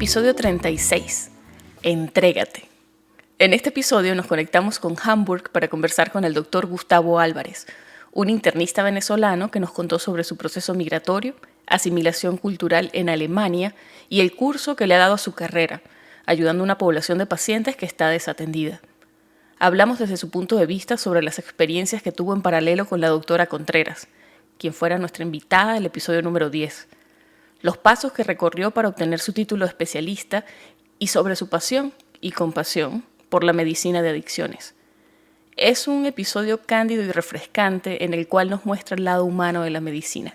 Episodio 36. Entrégate. En este episodio nos conectamos con Hamburg para conversar con el doctor Gustavo Álvarez, un internista venezolano que nos contó sobre su proceso migratorio, asimilación cultural en Alemania y el curso que le ha dado a su carrera, ayudando a una población de pacientes que está desatendida. Hablamos desde su punto de vista sobre las experiencias que tuvo en paralelo con la doctora Contreras, quien fuera nuestra invitada del episodio número 10, los pasos que recorrió para obtener su título de especialista y sobre su pasión y compasión por la medicina de adicciones. Es un episodio cándido y refrescante en el cual nos muestra el lado humano de la medicina.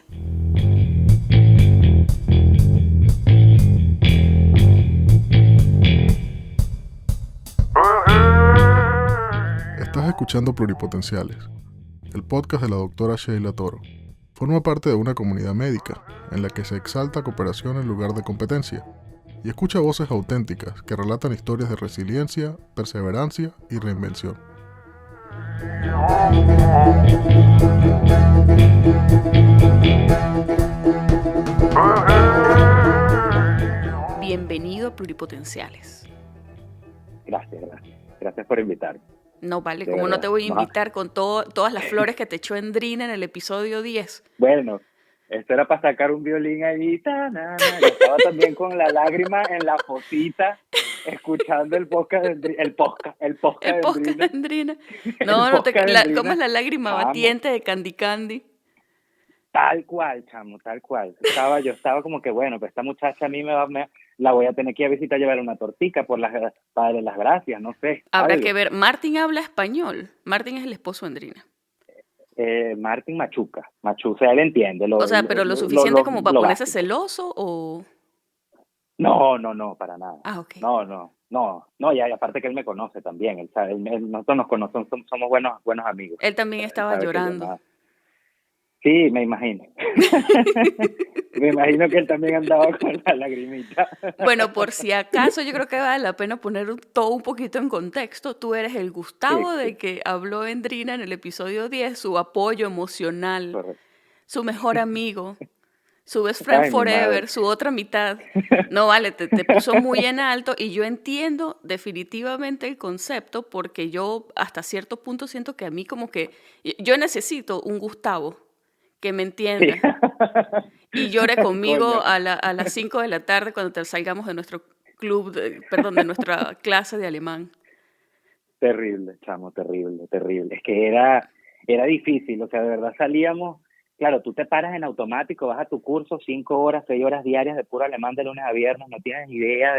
Estás escuchando Pluripotenciales, el podcast de la doctora Sheila Toro. Forma parte de una comunidad médica en la que se exalta cooperación en lugar de competencia y escucha voces auténticas que relatan historias de resiliencia, perseverancia y reinvención. Bienvenido a Pluripotenciales. Gracias por invitarme. No, vale, De como no verdad. te voy a invitar con todas las flores que te echó Endrina en el episodio 10. Bueno, esto era para sacar un violín ahí. Yo estaba también con la lágrima en la fosita, escuchando el podcast de El podcast de Endrina. Endrina. El No, podcast de Endrina. ¿cómo es la lágrima Chamo, batiente de Candy Candy? Tal cual, chamo, tal cual. Yo estaba como que, bueno, pues esta muchacha a mí la voy a tener que ir a visitar, llevar una tortica para darle las gracias, no sé. Habrá algo. que ver. Martín habla español. Martín es el esposo de Endrina. Martín Machuca, o sea, él entiende. Pero lo suficiente como para ponerse celoso o... No, para nada. Ah, ok. No, y aparte que él me conoce también, él sabe, nosotros nos conocemos, somos buenos amigos. Él también estaba sabe llorando. Sí, me imagino. Me imagino que él también andaba con la lagrimita. Bueno, por si acaso, yo creo que vale la pena poner todo un poquito en contexto. Tú eres el Gustavo Sí. de que habló Endrina en el episodio 10, su apoyo emocional, Correcto. su mejor amigo, su best friend Ay, mi forever, madre. su otra mitad. No, vale, te puso muy en alto y yo entiendo definitivamente el concepto porque yo hasta cierto punto siento que a mí como que yo necesito un Gustavo que me entienda. Sí. Y llore conmigo Coño. a las 5 de la tarde cuando salgamos de nuestro de nuestra clase de alemán. Terrible, chamo, terrible. Es que era difícil, o sea, de verdad salíamos, claro, tú te paras en automático, vas a tu curso 5 horas, 6 horas diarias de puro alemán de lunes a viernes, no tienes idea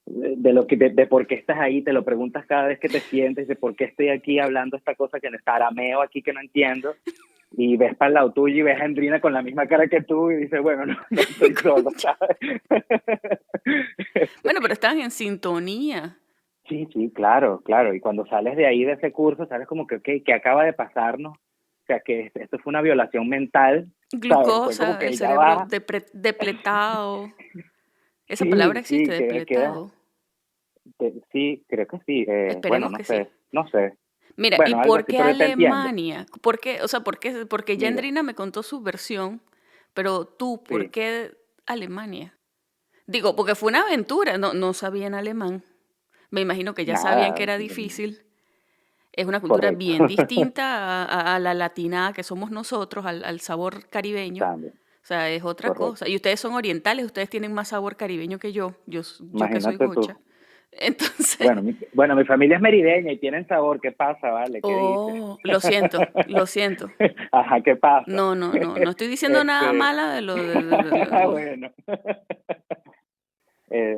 de por qué estás ahí, te lo preguntas cada vez que te sientes, de por qué estoy aquí hablando esta cosa que está arameo aquí que no entiendo, y ves para el lado tuyo y ves a Endrina con la misma cara que tú y dices, bueno, no estoy solo, ¿sabes? Bueno, pero estaban en sintonía. Sí, claro, y cuando sales de ahí de ese curso, sales como que, okay, ¿qué acaba de pasarnos? O sea, que esto fue una violación mental, ¿sabes? Fue como Glucosa, que el ya cerebro va. depletado. Esa Sí, palabra existe, que depletado. sí, creo que sí. Esperemos Bueno, que sí. no sé. Mira, ¿y Bueno, algo por así, qué pero te entiendo. Alemania? ¿Por qué? O sea, porque ya Mira, Endrina me contó su versión, pero tú, ¿por sí. qué Alemania? Digo, porque fue una aventura, no sabían alemán. Me imagino que ya sabían que Nada, era difícil. Es una cultura correcto. bien distinta a la latina que somos nosotros, al sabor caribeño. También, O sea, es otra correcto. cosa. Y ustedes son orientales, ustedes tienen más sabor caribeño que yo que soy Imagínate tú. gocha. Entonces, Bueno, mi familia es merideña y tienen sabor. ¿Qué pasa, vale? ¿Qué dices? lo siento. Ajá, ¿qué pasa? No estoy diciendo nada mala de lo Bueno.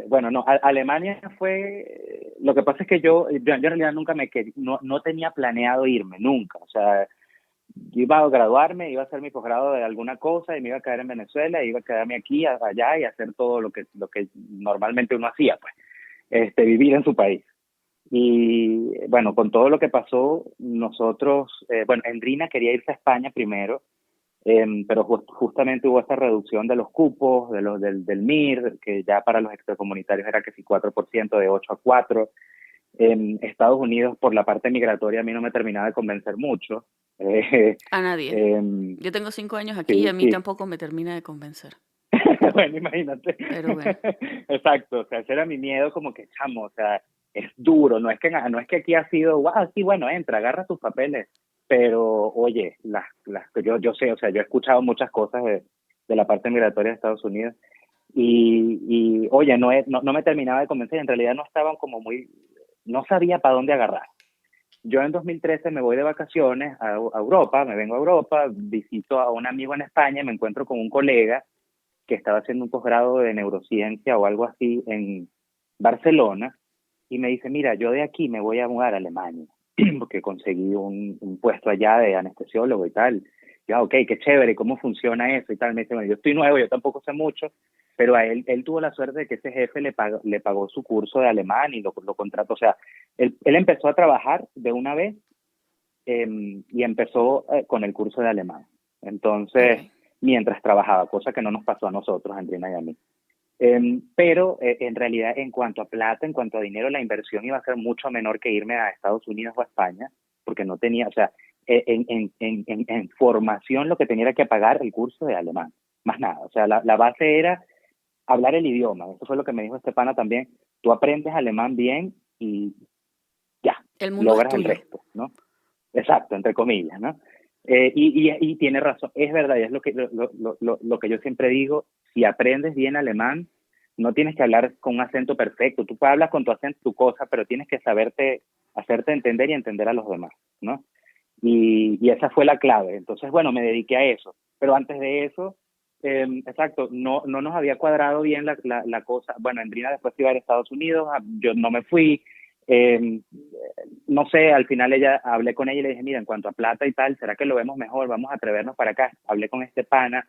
Bueno, no, Alemania fue, lo que pasa es que yo en realidad nunca no tenía planeado irme, nunca, o sea, yo iba a graduarme, iba a hacer mi posgrado de alguna cosa y me iba a quedar en Venezuela, iba a quedarme aquí, allá y hacer todo lo que normalmente uno hacía, pues, vivir en su país. Y bueno, con todo lo que pasó, nosotros, Endrina quería irse a España primero, pero justamente hubo esta reducción de los cupos, del MIR, que ya para los extracomunitarios era que sí 4%, de 8 a 4. Estados Unidos, por la parte migratoria, a mí no me terminaba de convencer mucho. A nadie. Yo tengo 5 años aquí y a mí Sí. tampoco me termina de convencer. Bueno, imagínate. Pero bueno. Exacto, o sea, ese era mi miedo como que, chamo, o sea, es duro, no es que aquí ha sido, wow, sí, bueno, entra, agarra tus papeles, pero oye, yo sé, o sea, yo he escuchado muchas cosas de la parte migratoria de Estados Unidos y oye, no me terminaba de convencer, en realidad no estaban como muy, no sabía para dónde agarrar. Yo en 2013 me voy de vacaciones a Europa, me vengo a Europa, visito a un amigo en España, me encuentro con un colega que estaba haciendo un posgrado de neurociencia o algo así en Barcelona, y me dice, mira, yo de aquí me voy a mudar a Alemania, porque conseguí un puesto allá de anestesiólogo y tal. Yo, ok, qué chévere, ¿cómo funciona eso y tal? Me dice, bueno, yo estoy nuevo, yo tampoco sé mucho, pero a él tuvo la suerte de que ese jefe le pagó su curso de alemán y lo contrató. O sea, él empezó a trabajar de una vez y empezó con el curso de alemán. Entonces, Ok. mientras trabajaba, cosa que no nos pasó a nosotros, Andrina y a mí. Pero en realidad, en cuanto a plata, en cuanto a dinero, la inversión iba a ser mucho menor que irme a Estados Unidos o a España, porque no tenía, o sea, en formación lo que tenía era que pagar el curso de alemán, más nada. O sea, la base era hablar el idioma. Eso fue lo que me dijo Estepana también. Tú aprendes alemán bien y ya, El mundo es logras el tuyo. resto, ¿no? Exacto, entre comillas, ¿no? Y tiene razón, es verdad, y es lo que yo siempre digo, si aprendes bien alemán, no tienes que hablar con un acento perfecto, tú hablas con tu acento, tu cosa, pero tienes que hacerte entender y entender a los demás, ¿no? Y esa fue la clave. Entonces, bueno, me dediqué a eso. Pero antes de eso, exacto, no nos había cuadrado bien la cosa. Bueno, Andrina después iba a ir a Estados Unidos, yo no me fui. Eh, no sé, al final hablé con ella y le dije, mira, en cuanto a plata y tal, ¿será que lo vemos mejor? Vamos a atrevernos para acá. Hablé con este pana,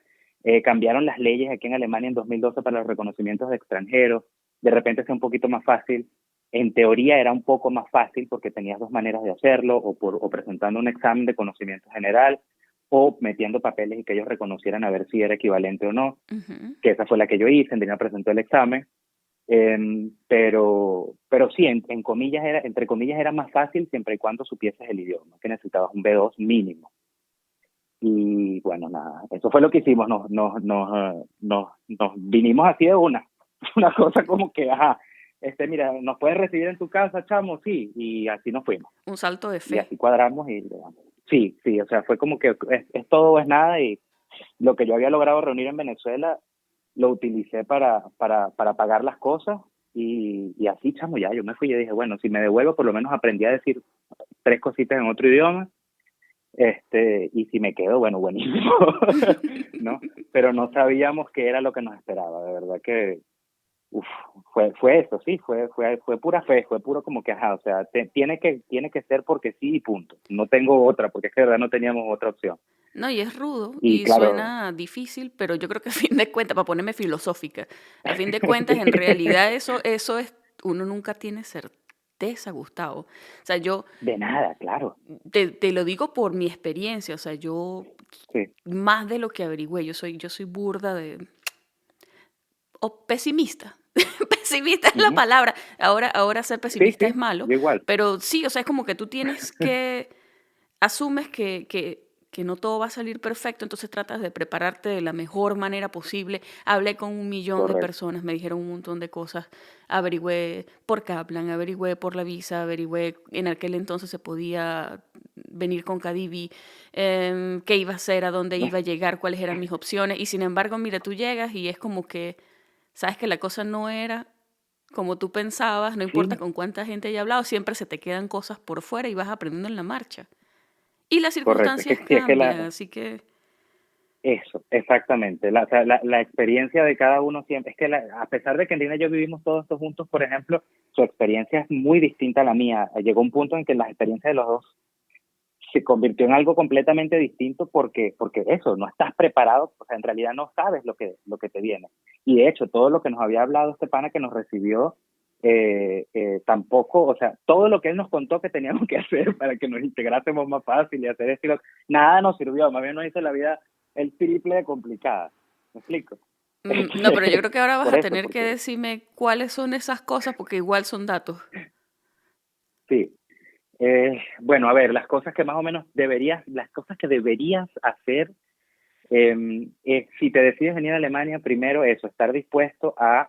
cambiaron las leyes aquí en Alemania en 2012 para los reconocimientos de extranjeros, de repente fue un poquito más fácil. En teoría era un poco más fácil porque tenías dos maneras de hacerlo, o presentando un examen de conocimiento general, o metiendo papeles y que ellos reconocieran a ver si era equivalente o no, Ujú. que esa fue la que yo hice. Andrina presentó el examen. Pero sí, en comillas entre comillas era más fácil siempre y cuando supieses el idioma, que necesitabas un B2 mínimo. Y bueno, nada, eso fue lo que hicimos, nos vinimos así de una cosa como que, ajá, mira, ¿nos puedes recibir en tu casa, chamo? Sí, y así nos fuimos, Un salto de y fe. así cuadramos y sí, sí, o sea, fue como que es todo o es nada, y lo que yo había logrado reunir en Venezuela lo utilicé para pagar las cosas y así, chamo, ya, yo me fui y dije, bueno, si me devuelvo, por lo menos aprendí a decir tres cositas en otro idioma, y si me quedo, bueno, buenísimo, ¿no? Pero no sabíamos qué era lo que nos esperaba, de verdad que, uf, fue eso, sí, fue pura fe, fue puro como que, ajá, o sea, tiene que ser porque sí y punto, no tengo otra, porque es que de verdad no teníamos otra opción. No, y es rudo Y y claro, suena difícil, pero yo creo que a fin de cuentas, para ponerme filosófica, a fin de cuentas, en realidad eso es, uno nunca tiene certeza, Gustavo. O sea, yo de nada, claro, te lo digo por mi experiencia, o sea, yo sí, más de lo que averigüé, yo soy burda de, o pesimista. Pesimista es la ujú, palabra. Ahora ser sí, pesimista es sí, malo, yo igual. pero sí, o sea, es como que tú tienes que asumes que no todo va a salir perfecto, entonces tratas de prepararte de la mejor manera posible. Hablé con 1 millón de Correcto. personas, me dijeron un montón de cosas. Averigüé por Kaplan, averigüé por la visa, averigüé en aquel entonces se podía venir con Cadivi, qué iba a hacer, a dónde iba a llegar, cuáles eran mis opciones. Y sin embargo, mira, tú llegas y es como que, sabes que la cosa no era como tú pensabas, no importa Sí, con cuánta gente haya hablado, siempre se te quedan cosas por fuera y vas aprendiendo en la marcha. Y las correcto. Es circunstancias que, sí, es que cambian, así que eso, exactamente. O sea, la experiencia de cada uno siempre, es que a pesar de que Andina y yo vivimos todos esto juntos, por ejemplo, su experiencia es muy distinta a la mía. Llegó un punto en que las experiencias de los dos se convirtió en algo completamente distinto porque eso, no estás preparado, o sea, en realidad no sabes lo que te viene. Y de hecho, todo lo que nos había hablado este pana que nos recibió, tampoco, o sea, todo lo que él nos contó que teníamos que hacer para que nos integrásemos más fácil y hacer esto, nada nos sirvió, más bien nos hizo la vida el triple de complicada. ¿Me explico? no, pero yo creo que ahora vas Por a eso, tener que porque decirme cuáles son esas cosas, porque igual son datos. sí. Bueno, a ver, las cosas que deberías hacer Si te decides venir a Alemania, primero eso, estar dispuesto a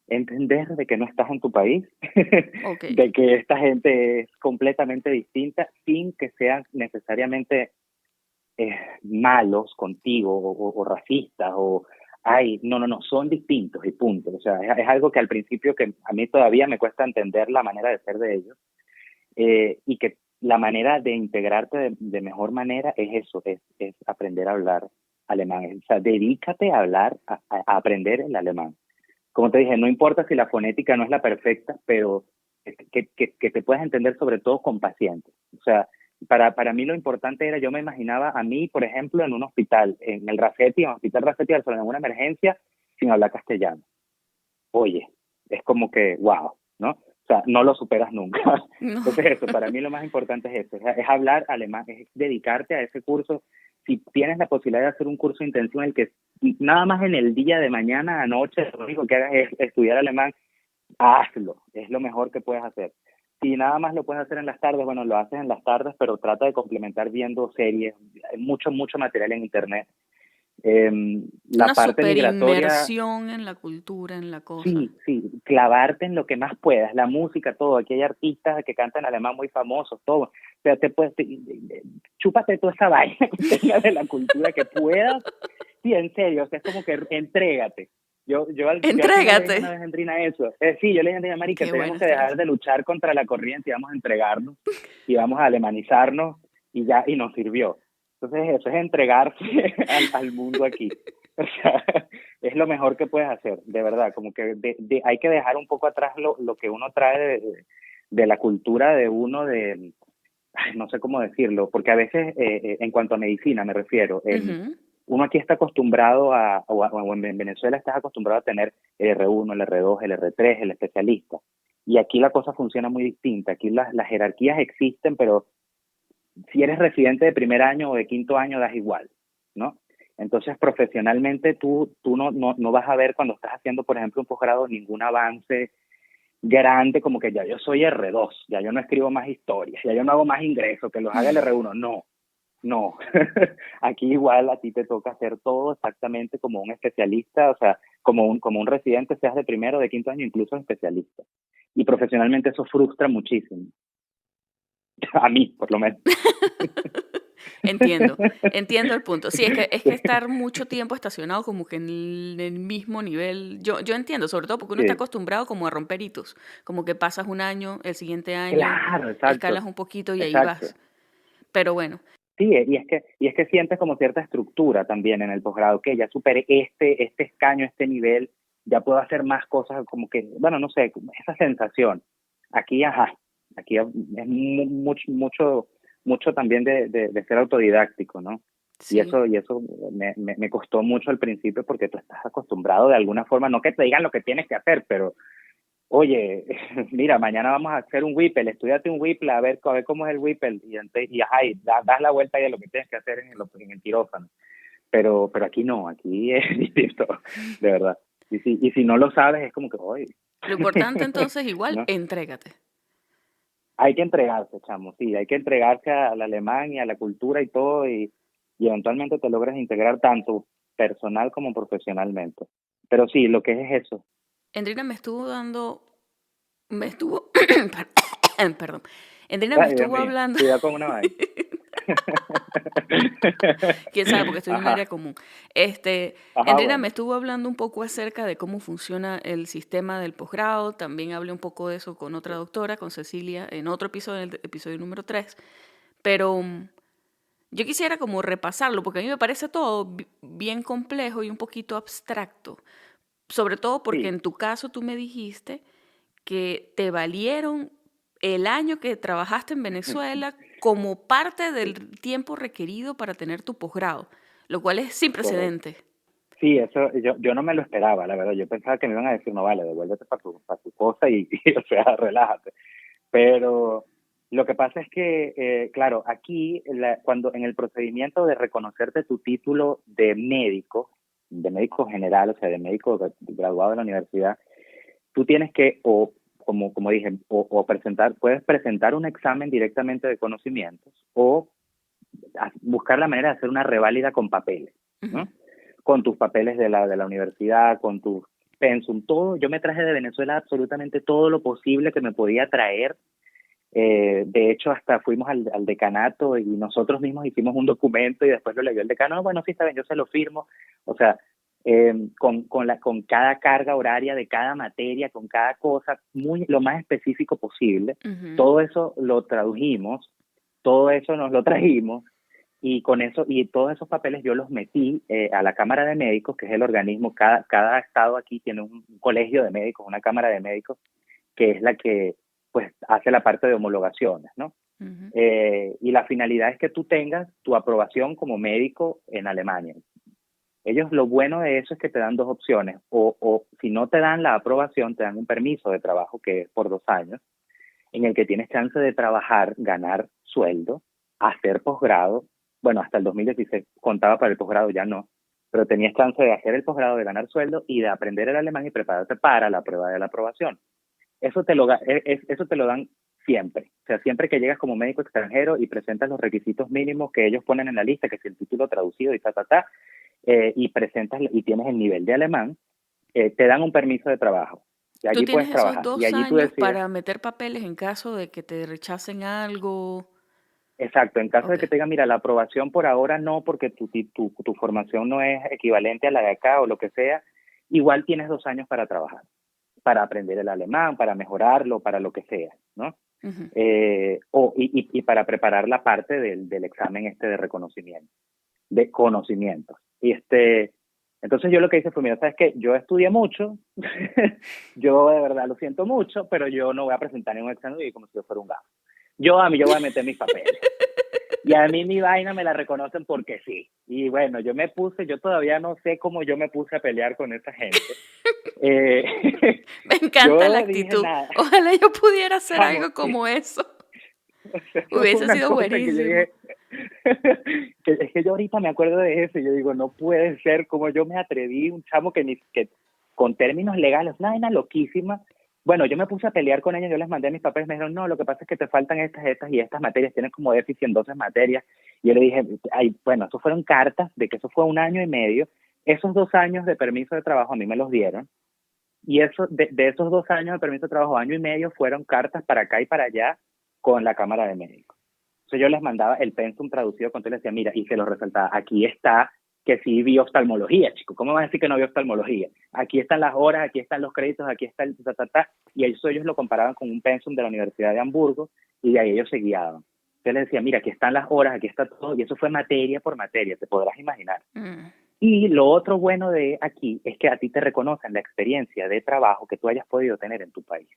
entender de que no estás en tu país, Ok. de que esta gente es completamente distinta, sin que sean necesariamente malos contigo o racistas o, ay, no, son distintos y punto. O sea, es algo que al principio que a mí todavía me cuesta entender la manera de ser de ellos, y que la manera de integrarte de mejor manera es eso, es aprender a hablar alemán. O sea, dedícate a hablar, a aprender el alemán. Como te dije, no importa si la fonética no es la perfecta, pero que te puedas entender sobre todo con paciencia. O sea, para mí lo importante era, yo me imaginaba a mí, por ejemplo, en un hospital, en el Rafeti, en el Hospital Rafeti de Barcelona, en una emergencia, sin hablar castellano. Oye, es como que, wow, ¿no? O sea, no lo superas nunca. No. Entonces eso, para mí lo más importante es eso, es hablar alemán, es dedicarte a ese curso. Si tienes la posibilidad de hacer un curso intensivo en el que nada más en el día de mañana, anoche, lo único que hagas es estudiar alemán, hazlo, es lo mejor que puedes hacer. Si nada más lo puedes hacer en las tardes, bueno, lo haces en las tardes, pero trata de complementar viendo series, hay mucho material en internet. La Una parte super migratoria, inmersión en la cultura, en la cosa. sí, clavarte en lo que más puedas, la música, todo. Aquí hay artistas que cantan alemán muy famosos, todo. O sea, chúpate toda esa vaina que tengas de la cultura que puedas. Sí, en serio, o sea, es como que entrégate. Yo aquí le dije una Entrégate. vez a Andrina eso. Sí, yo le dije a Andrina, Mari, que Qué tenemos buena que frase. dejar de luchar contra la corriente y vamos a entregarnos y vamos a alemanizarnos y ya, y nos sirvió. Entonces eso es entregarse al mundo aquí. O sea, es lo mejor que puedes hacer, de verdad, como que hay que dejar un poco atrás lo que uno trae de la cultura de uno, ay, no sé cómo decirlo, porque a veces, en cuanto a medicina me refiero, Ujú. uno aquí está acostumbrado o en Venezuela estás acostumbrado a tener el R1, el R2, el R3, el especialista, y aquí la cosa funciona muy distinta, aquí las jerarquías existen, pero si eres residente de primer año o de quinto año, das igual, ¿no? Entonces, profesionalmente, tú no vas a ver cuando estás haciendo, por ejemplo, un posgrado, ningún avance grande, como que ya yo soy R2, ya yo no escribo más historias, ya yo no hago más ingresos, que los haga el R1. No. Aquí igual a ti te toca hacer todo exactamente como un especialista, o sea, como un residente, seas de primero, de quinto año, incluso especialista. Y profesionalmente eso frustra muchísimo. A mí, por lo menos. Entiendo, entiendo el punto. Sí, es que estar mucho tiempo estacionado como que en el mismo nivel, yo entiendo, sobre todo porque uno está Sí, acostumbrado como a romper hitos, como que pasas un año, el siguiente año, claro, exacto, escalas un poquito y ahí exacto. vas. Pero bueno, Sí, y es que sientes como cierta estructura también en el posgrado, que ya superé este escaño, este nivel, ya puedo hacer más cosas, como que, bueno, no sé, esa sensación. Aquí, aquí es mucho también de ser autodidáctico, ¿no? Y sí. eso me costó mucho al principio porque tú estás acostumbrado de alguna forma, no que te digan lo que tienes que hacer, pero oye, mira, mañana vamos a hacer un Whipple, estudiate un Whipple a ver cómo es el Whipple y das la vuelta y de lo que tienes que hacer en el quirófano. Pero aquí no, aquí es distinto, de verdad. Y si no lo sabes, es como que, oye, Lo importante entonces igual, ¿no? entrégate. Hay que entregarse, chamo, sí, hay que entregarse al alemán y a la cultura y todo, y eventualmente te logras integrar tanto personal como profesionalmente. Pero sí, lo que es eso. Endrina me estuvo, perdón, Endrina me Ay, Dios estuvo mío, hablando. cuidado con una vaina. Quién sabe, porque estoy en un área Ajá, común. ajá, Andrina me bueno. estuvo hablando un poco acerca de cómo funciona el sistema del posgrado. También hablé un poco de eso con otra doctora, con Cecilia, en otro episodio, el episodio número 3. Pero yo quisiera como repasarlo, porque a mí me parece todo bien complejo y un poquito abstracto. Sobre todo porque Sí, en tu caso tú me dijiste que te valieron el año que trabajaste en Venezuela como parte sí, del tiempo requerido para tener tu posgrado, lo cual es sin correcto. precedentes. Sí, eso yo no me lo esperaba, la verdad. Yo pensaba que me iban a decir, no, vale, devuélvete para tu cosa o sea, relájate. Pero lo que pasa es que, claro, aquí, cuando en el procedimiento de reconocerte tu título de médico general, o sea, de médico graduado de la universidad, tú tienes que, o como dije, o puedes presentar un examen directamente de conocimientos o buscar la manera de hacer una reválida con papeles. Ujú. ¿no? Con tus papeles de la universidad, con tus pensum, todo. Yo me traje de Venezuela absolutamente todo lo posible que me podía traer. De hecho, hasta fuimos al decanato y nosotros mismos hicimos un documento y después lo leyó el decano. "No, bueno, sí, está bien, yo se lo firmo". O sea, con cada carga horaria de cada materia, con cada cosa, lo más específico posible. Ujú. Todo eso lo tradujimos, todo eso nos lo trajimos y con eso y todos esos papeles yo los metí a la Cámara de Médicos, que es el organismo. Cada estado aquí tiene un colegio de médicos, una Cámara de Médicos, que es la que pues hace la parte de homologaciones, ¿no? Ujú. Y la finalidad es que tú tengas tu aprobación como médico en Alemania. Ellos, lo bueno de eso es que te dan dos opciones, o si no te dan la aprobación, te dan un permiso de trabajo que es por 2 años, en el que tienes chance de trabajar, ganar sueldo, hacer posgrado. Bueno, hasta el 2016 contaba para el posgrado, ya no, pero tenías chance de hacer el posgrado, de ganar sueldo y de aprender el alemán y prepararte para la prueba de la aprobación. Eso te lo dan siempre. O sea, siempre que llegas como médico extranjero y presentas los requisitos mínimos que ellos ponen en la lista, que si el título traducido y y presentas y tienes el nivel de alemán, te dan un permiso de trabajo. Y Tú allí puedes tienes esos trabajar. Y 2 allí tú años decides. para meter papeles en caso de que te rechacen algo. Exacto, en caso de que Okey. te digan, mira, la aprobación por ahora no, porque tu formación no es equivalente a la de acá o lo que sea, igual tienes 2 años para trabajar, para aprender el alemán, para mejorarlo, para lo que sea, ¿no? Ujú. Y para preparar la parte del examen de reconocimiento, de conocimientos. Entonces yo lo que hice fue, mira, ¿sabes qué? Yo estudié mucho, yo de verdad lo siento mucho, pero yo no voy a presentar ningún examen y como si yo fuera un gafo. Yo voy a meter mis papeles. Y a mí mi vaina me la reconocen porque sí. Y bueno, yo todavía no sé cómo yo me puse a pelear con esa gente. Eh, Me encanta la yo dije actitud. nada, Ojalá yo pudiera hacer chamo, algo como eso. o sea, eso fue Hubiese una sido cosa que yo buenísimo. dije, es que yo ahorita me acuerdo de eso y yo digo, no puede ser como yo me atreví, un chamo que con términos legales, una vaina loquísima. Bueno, yo me puse a pelear con ellos, yo les mandé mis papeles, me dijeron, no, lo que pasa es que te faltan estas y estas materias, tienes como déficit en 12 materias. Y yo le dije, ay, bueno, eso fueron cartas de que eso fue 1 año y medio. Esos 2 años de permiso de trabajo a mí me los dieron. Y de esos 2 años de permiso de trabajo, año y medio, fueron cartas para acá y para allá con la Cámara de Médicos. Entonces yo les mandaba el pensum traducido con todo y les decía, mira, y se lo resaltaba, aquí está que sí vi oftalmología, chico, ¿cómo vas a decir que no vi oftalmología? Aquí están las horas, aquí están los créditos, aquí está el y ellos lo comparaban con un pensum de la Universidad de Hamburgo y de ahí ellos se guiaban. Entonces les decía, mira, aquí están las horas, aquí está todo, y eso fue materia por materia, te podrás imaginar. Mm. Y lo otro bueno de aquí es que a ti te reconocen la experiencia de trabajo que tú hayas podido tener en tu país,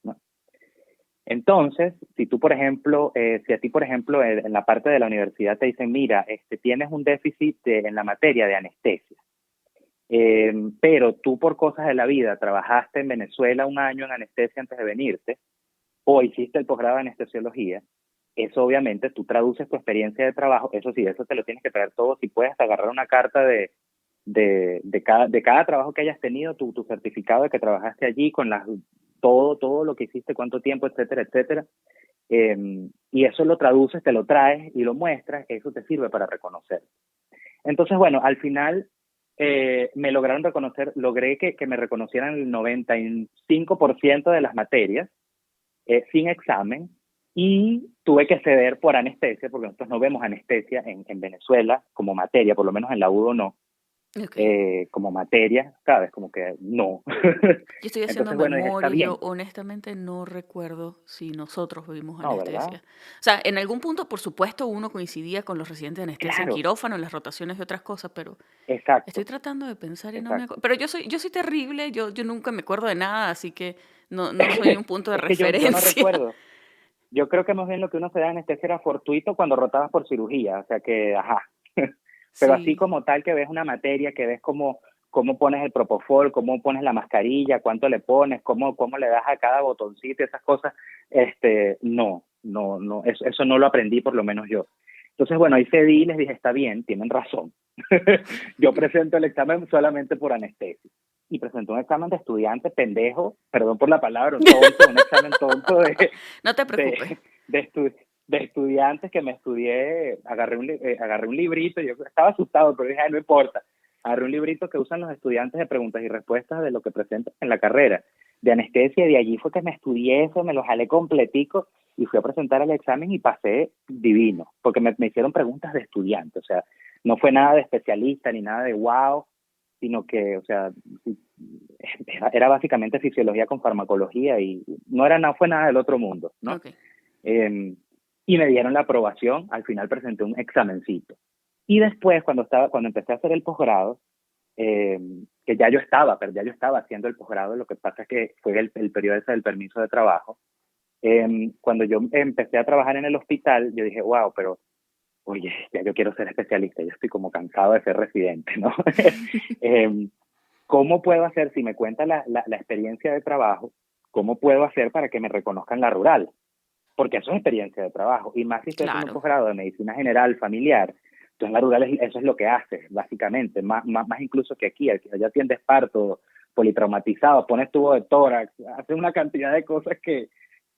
¿no? Entonces, si a ti, por ejemplo, en la parte de la universidad te dicen, mira, tienes un déficit en la materia de anestesia, pero tú por cosas de la vida trabajaste en Venezuela 1 año en anestesia antes de venirte, o hiciste el posgrado de anestesiología, eso obviamente tú traduces tu experiencia de trabajo, eso sí, eso te lo tienes que traer todo, si puedes agarrar una carta de cada trabajo que hayas tenido, tu certificado de que trabajaste allí, con todo lo que hiciste, cuánto tiempo, etcétera, etcétera. Y eso lo traduces, te lo traes y lo muestras, eso te sirve para reconocer. Entonces, bueno, al final me lograron reconocer, logré que me reconocieran el 95% de las materias sin examen y tuve que ceder por anestesia, porque nosotros no vemos anestesia en Venezuela como materia, por lo menos en la UDO no, Okey. como materia, ¿sabes? Como que no. Yo estoy haciendo Entonces, bueno, dije, está memoria y yo bien. honestamente no recuerdo si nosotros vimos No, ¿verdad? anestesia. O sea, en algún punto, por supuesto, uno coincidía con los residentes de anestesia en Claro, quirófano, en las rotaciones y otras cosas, pero estoy exacto, tratando de pensar y no me exacto. acuerdo. Pero yo soy terrible, yo nunca me acuerdo de nada, así que no soy un punto de Es que yo no referencia. recuerdo. Yo creo que más bien lo que uno se da en anestesia era fortuito cuando rotabas por cirugía, o sea que, ajá. Pero así Sí. como tal que ves una materia, que ves cómo pones el propofol, cómo pones la mascarilla, cuánto le pones, cómo le das a cada botoncito, esas cosas, no, eso no lo aprendí por lo menos yo. Entonces, bueno, ahí cedí y les dije, está bien, tienen razón. Yo presento el examen solamente por anestesia. Y presentó un examen de estudiante pendejo, perdón por la palabra, un tonto, un examen tonto No te preocupes. de, de estudio. de estudiantes que me estudié, agarré un librito, yo estaba asustado, pero dije, "Ay, no importa". Agarré un librito que usan los estudiantes de preguntas y respuestas de lo que presentan en la carrera de anestesia, y de allí fue que me estudié eso, me lo jalé completico y fui a presentar el examen y pasé divino, porque me hicieron preguntas de estudiante, o sea, no fue nada de especialista ni nada de wow, sino que, o sea, era básicamente fisiología con farmacología y no fue nada del otro mundo, ¿no? Ok. Y me dieron la aprobación, al final presenté un examencito. Y después, cuando empecé a hacer el posgrado, que ya yo estaba haciendo el posgrado, lo que pasa es que fue el periodo ese del permiso de trabajo. Cuando yo empecé a trabajar en el hospital, yo dije, wow, pero oye, ya yo quiero ser especialista, yo estoy como cansado de ser residente, ¿no? ¿Cómo puedo hacer, si me cuenta la experiencia de trabajo, cómo puedo hacer para que me reconozcan la rural? Porque eso es experiencia de trabajo, y más si estoy haciendo un Claro. posgrado de medicina general familiar. Entonces la rural eso es lo que hace, básicamente, más incluso que aquí allá atiendes parto, politraumatizado, pones tubo de tórax, haces una cantidad de cosas que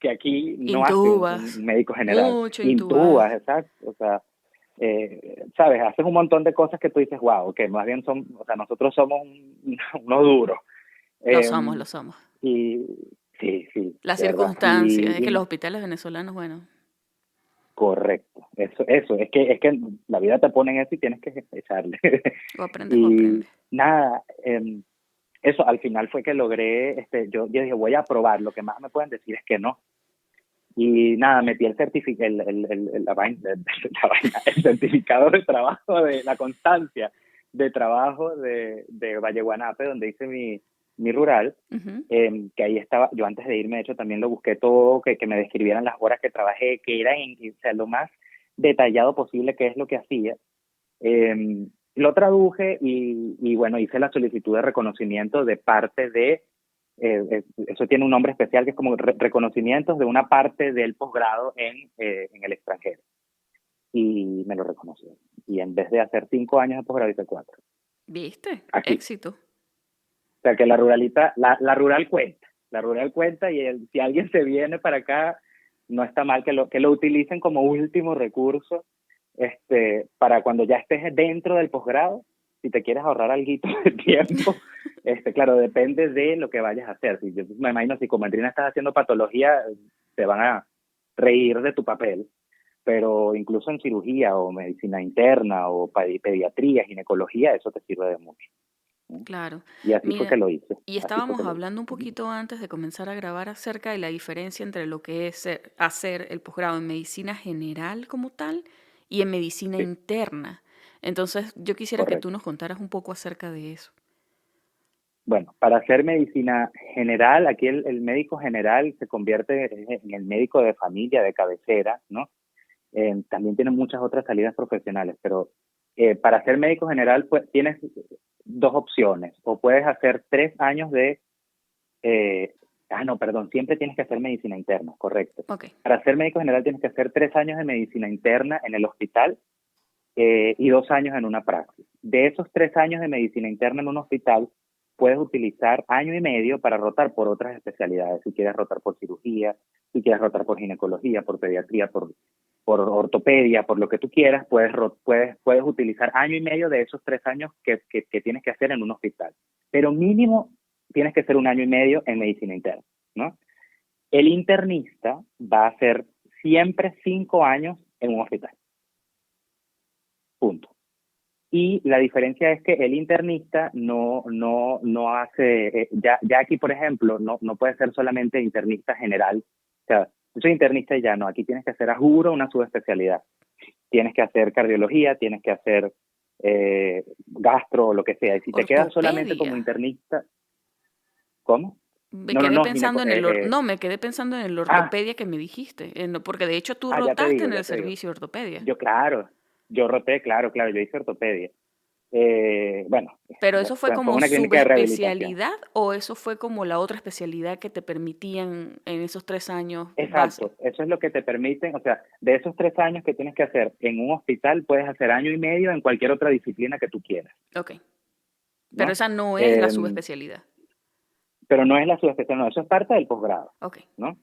aquí no hace un Intubas. médico general. Mucho intubas. Intubas, exacto, o sea, sabes, haces un montón de cosas que tú dices, wow, que más bien o sea, nosotros somos unos duros. Lo somos, Eh, lo somos. y sí, sí, Las de verdad. circunstancias, es que los hospitales venezolanos, bueno, Correcto, eso, es que la vida te pone en eso y tienes que echarle. o aprendes o Y aprendes. nada, eso al final fue que logré, yo dije, voy a probar, lo que más me pueden decir es que no. Y nada, metí el certificado, el certificado de trabajo, de la constancia de trabajo de Valle Guanape, donde hice mi rural, Ujú. que ahí estaba, yo antes de irme, de hecho, también lo busqué todo, que me describieran las horas que trabajé, que era o sea, lo más detallado posible, que es lo que hacía. Lo traduje y bueno, hice la solicitud de reconocimiento de parte de, eso tiene un nombre especial que es como reconocimientos de una parte del posgrado en el extranjero. Y me lo reconocieron. Y en vez de hacer 5 años de posgrado, hice 4. ¿Viste? Aquí. Éxito. O sea que la rural cuenta y si alguien se viene para acá, no está mal que lo utilicen como último recurso, para cuando ya estés dentro del posgrado, si te quieres ahorrar algo de tiempo, claro, depende de lo que vayas a hacer. Si yo me imagino, si como Andrina estás haciendo patología, te van a reír de tu papel, pero incluso en cirugía o medicina interna o pediatría, ginecología, eso te sirve de mucho. Claro. Y así fue Mira, que lo hice. y Así fue estábamos que lo hice. hablando un poquito antes de comenzar a grabar acerca de la diferencia entre lo que es hacer el posgrado en medicina general como tal y en medicina Sí, interna. Entonces, yo quisiera que tú correcto. nos contaras un poco acerca de eso. Bueno, para hacer medicina general, aquí el médico general se convierte en el médico de familia, de cabecera, ¿no? También tiene muchas otras salidas profesionales, pero para ser médico general, pues tienes dos opciones. O puedes hacer 3 años eh, no, perdón, siempre tienes que hacer medicina interna, correcto. Ok, Para ser médico general tienes que hacer 3 años de medicina interna en el hospital, y 2 años en una praxis. De esos 3 años de medicina interna en un hospital, puedes utilizar año y medio para rotar por otras especialidades. Si quieres rotar por cirugía, si quieres rotar por ginecología, por pediatría, por ortopedia, por lo que tú quieras, puedes utilizar año y medio de esos 3 años que tienes que hacer en un hospital. Pero mínimo tienes que hacer un año y medio en medicina interna, ¿no? El internista va a hacer siempre 5 años en un hospital. Punto. Y la diferencia es que el internista no hace, ya aquí, por ejemplo, no puede ser solamente internista general. O sea, yo soy internista y ya no, aquí tienes que hacer, a juro, una subespecialidad. Tienes que hacer cardiología, tienes que hacer gastro o lo que sea. Y si te quedas solamente como ortopedia. internista, ¿cómo? Me No, no, quedé no, pensando en no, me quedé pensando en la ah, ortopedia que me dijiste, porque de hecho tú ya te rotaste digo, en ya el te digo. servicio de ortopedia. Yo, claro, yo roté, claro, yo hice ortopedia. Bueno, Pero eso fue fue como una clínica de rehabilitación. subespecialidad o eso fue como la otra especialidad que te permitían en esos 3 años base. Exacto, eso es lo que te permiten, o sea, de esos 3 años que tienes que hacer en un hospital, puedes hacer año y medio en cualquier otra disciplina que tú quieras, Ok. Pero ¿no? esa no es la Eh, subespecialidad. pero no es la subespecialidad, no, eso es parte del posgrado, Ok. ¿no?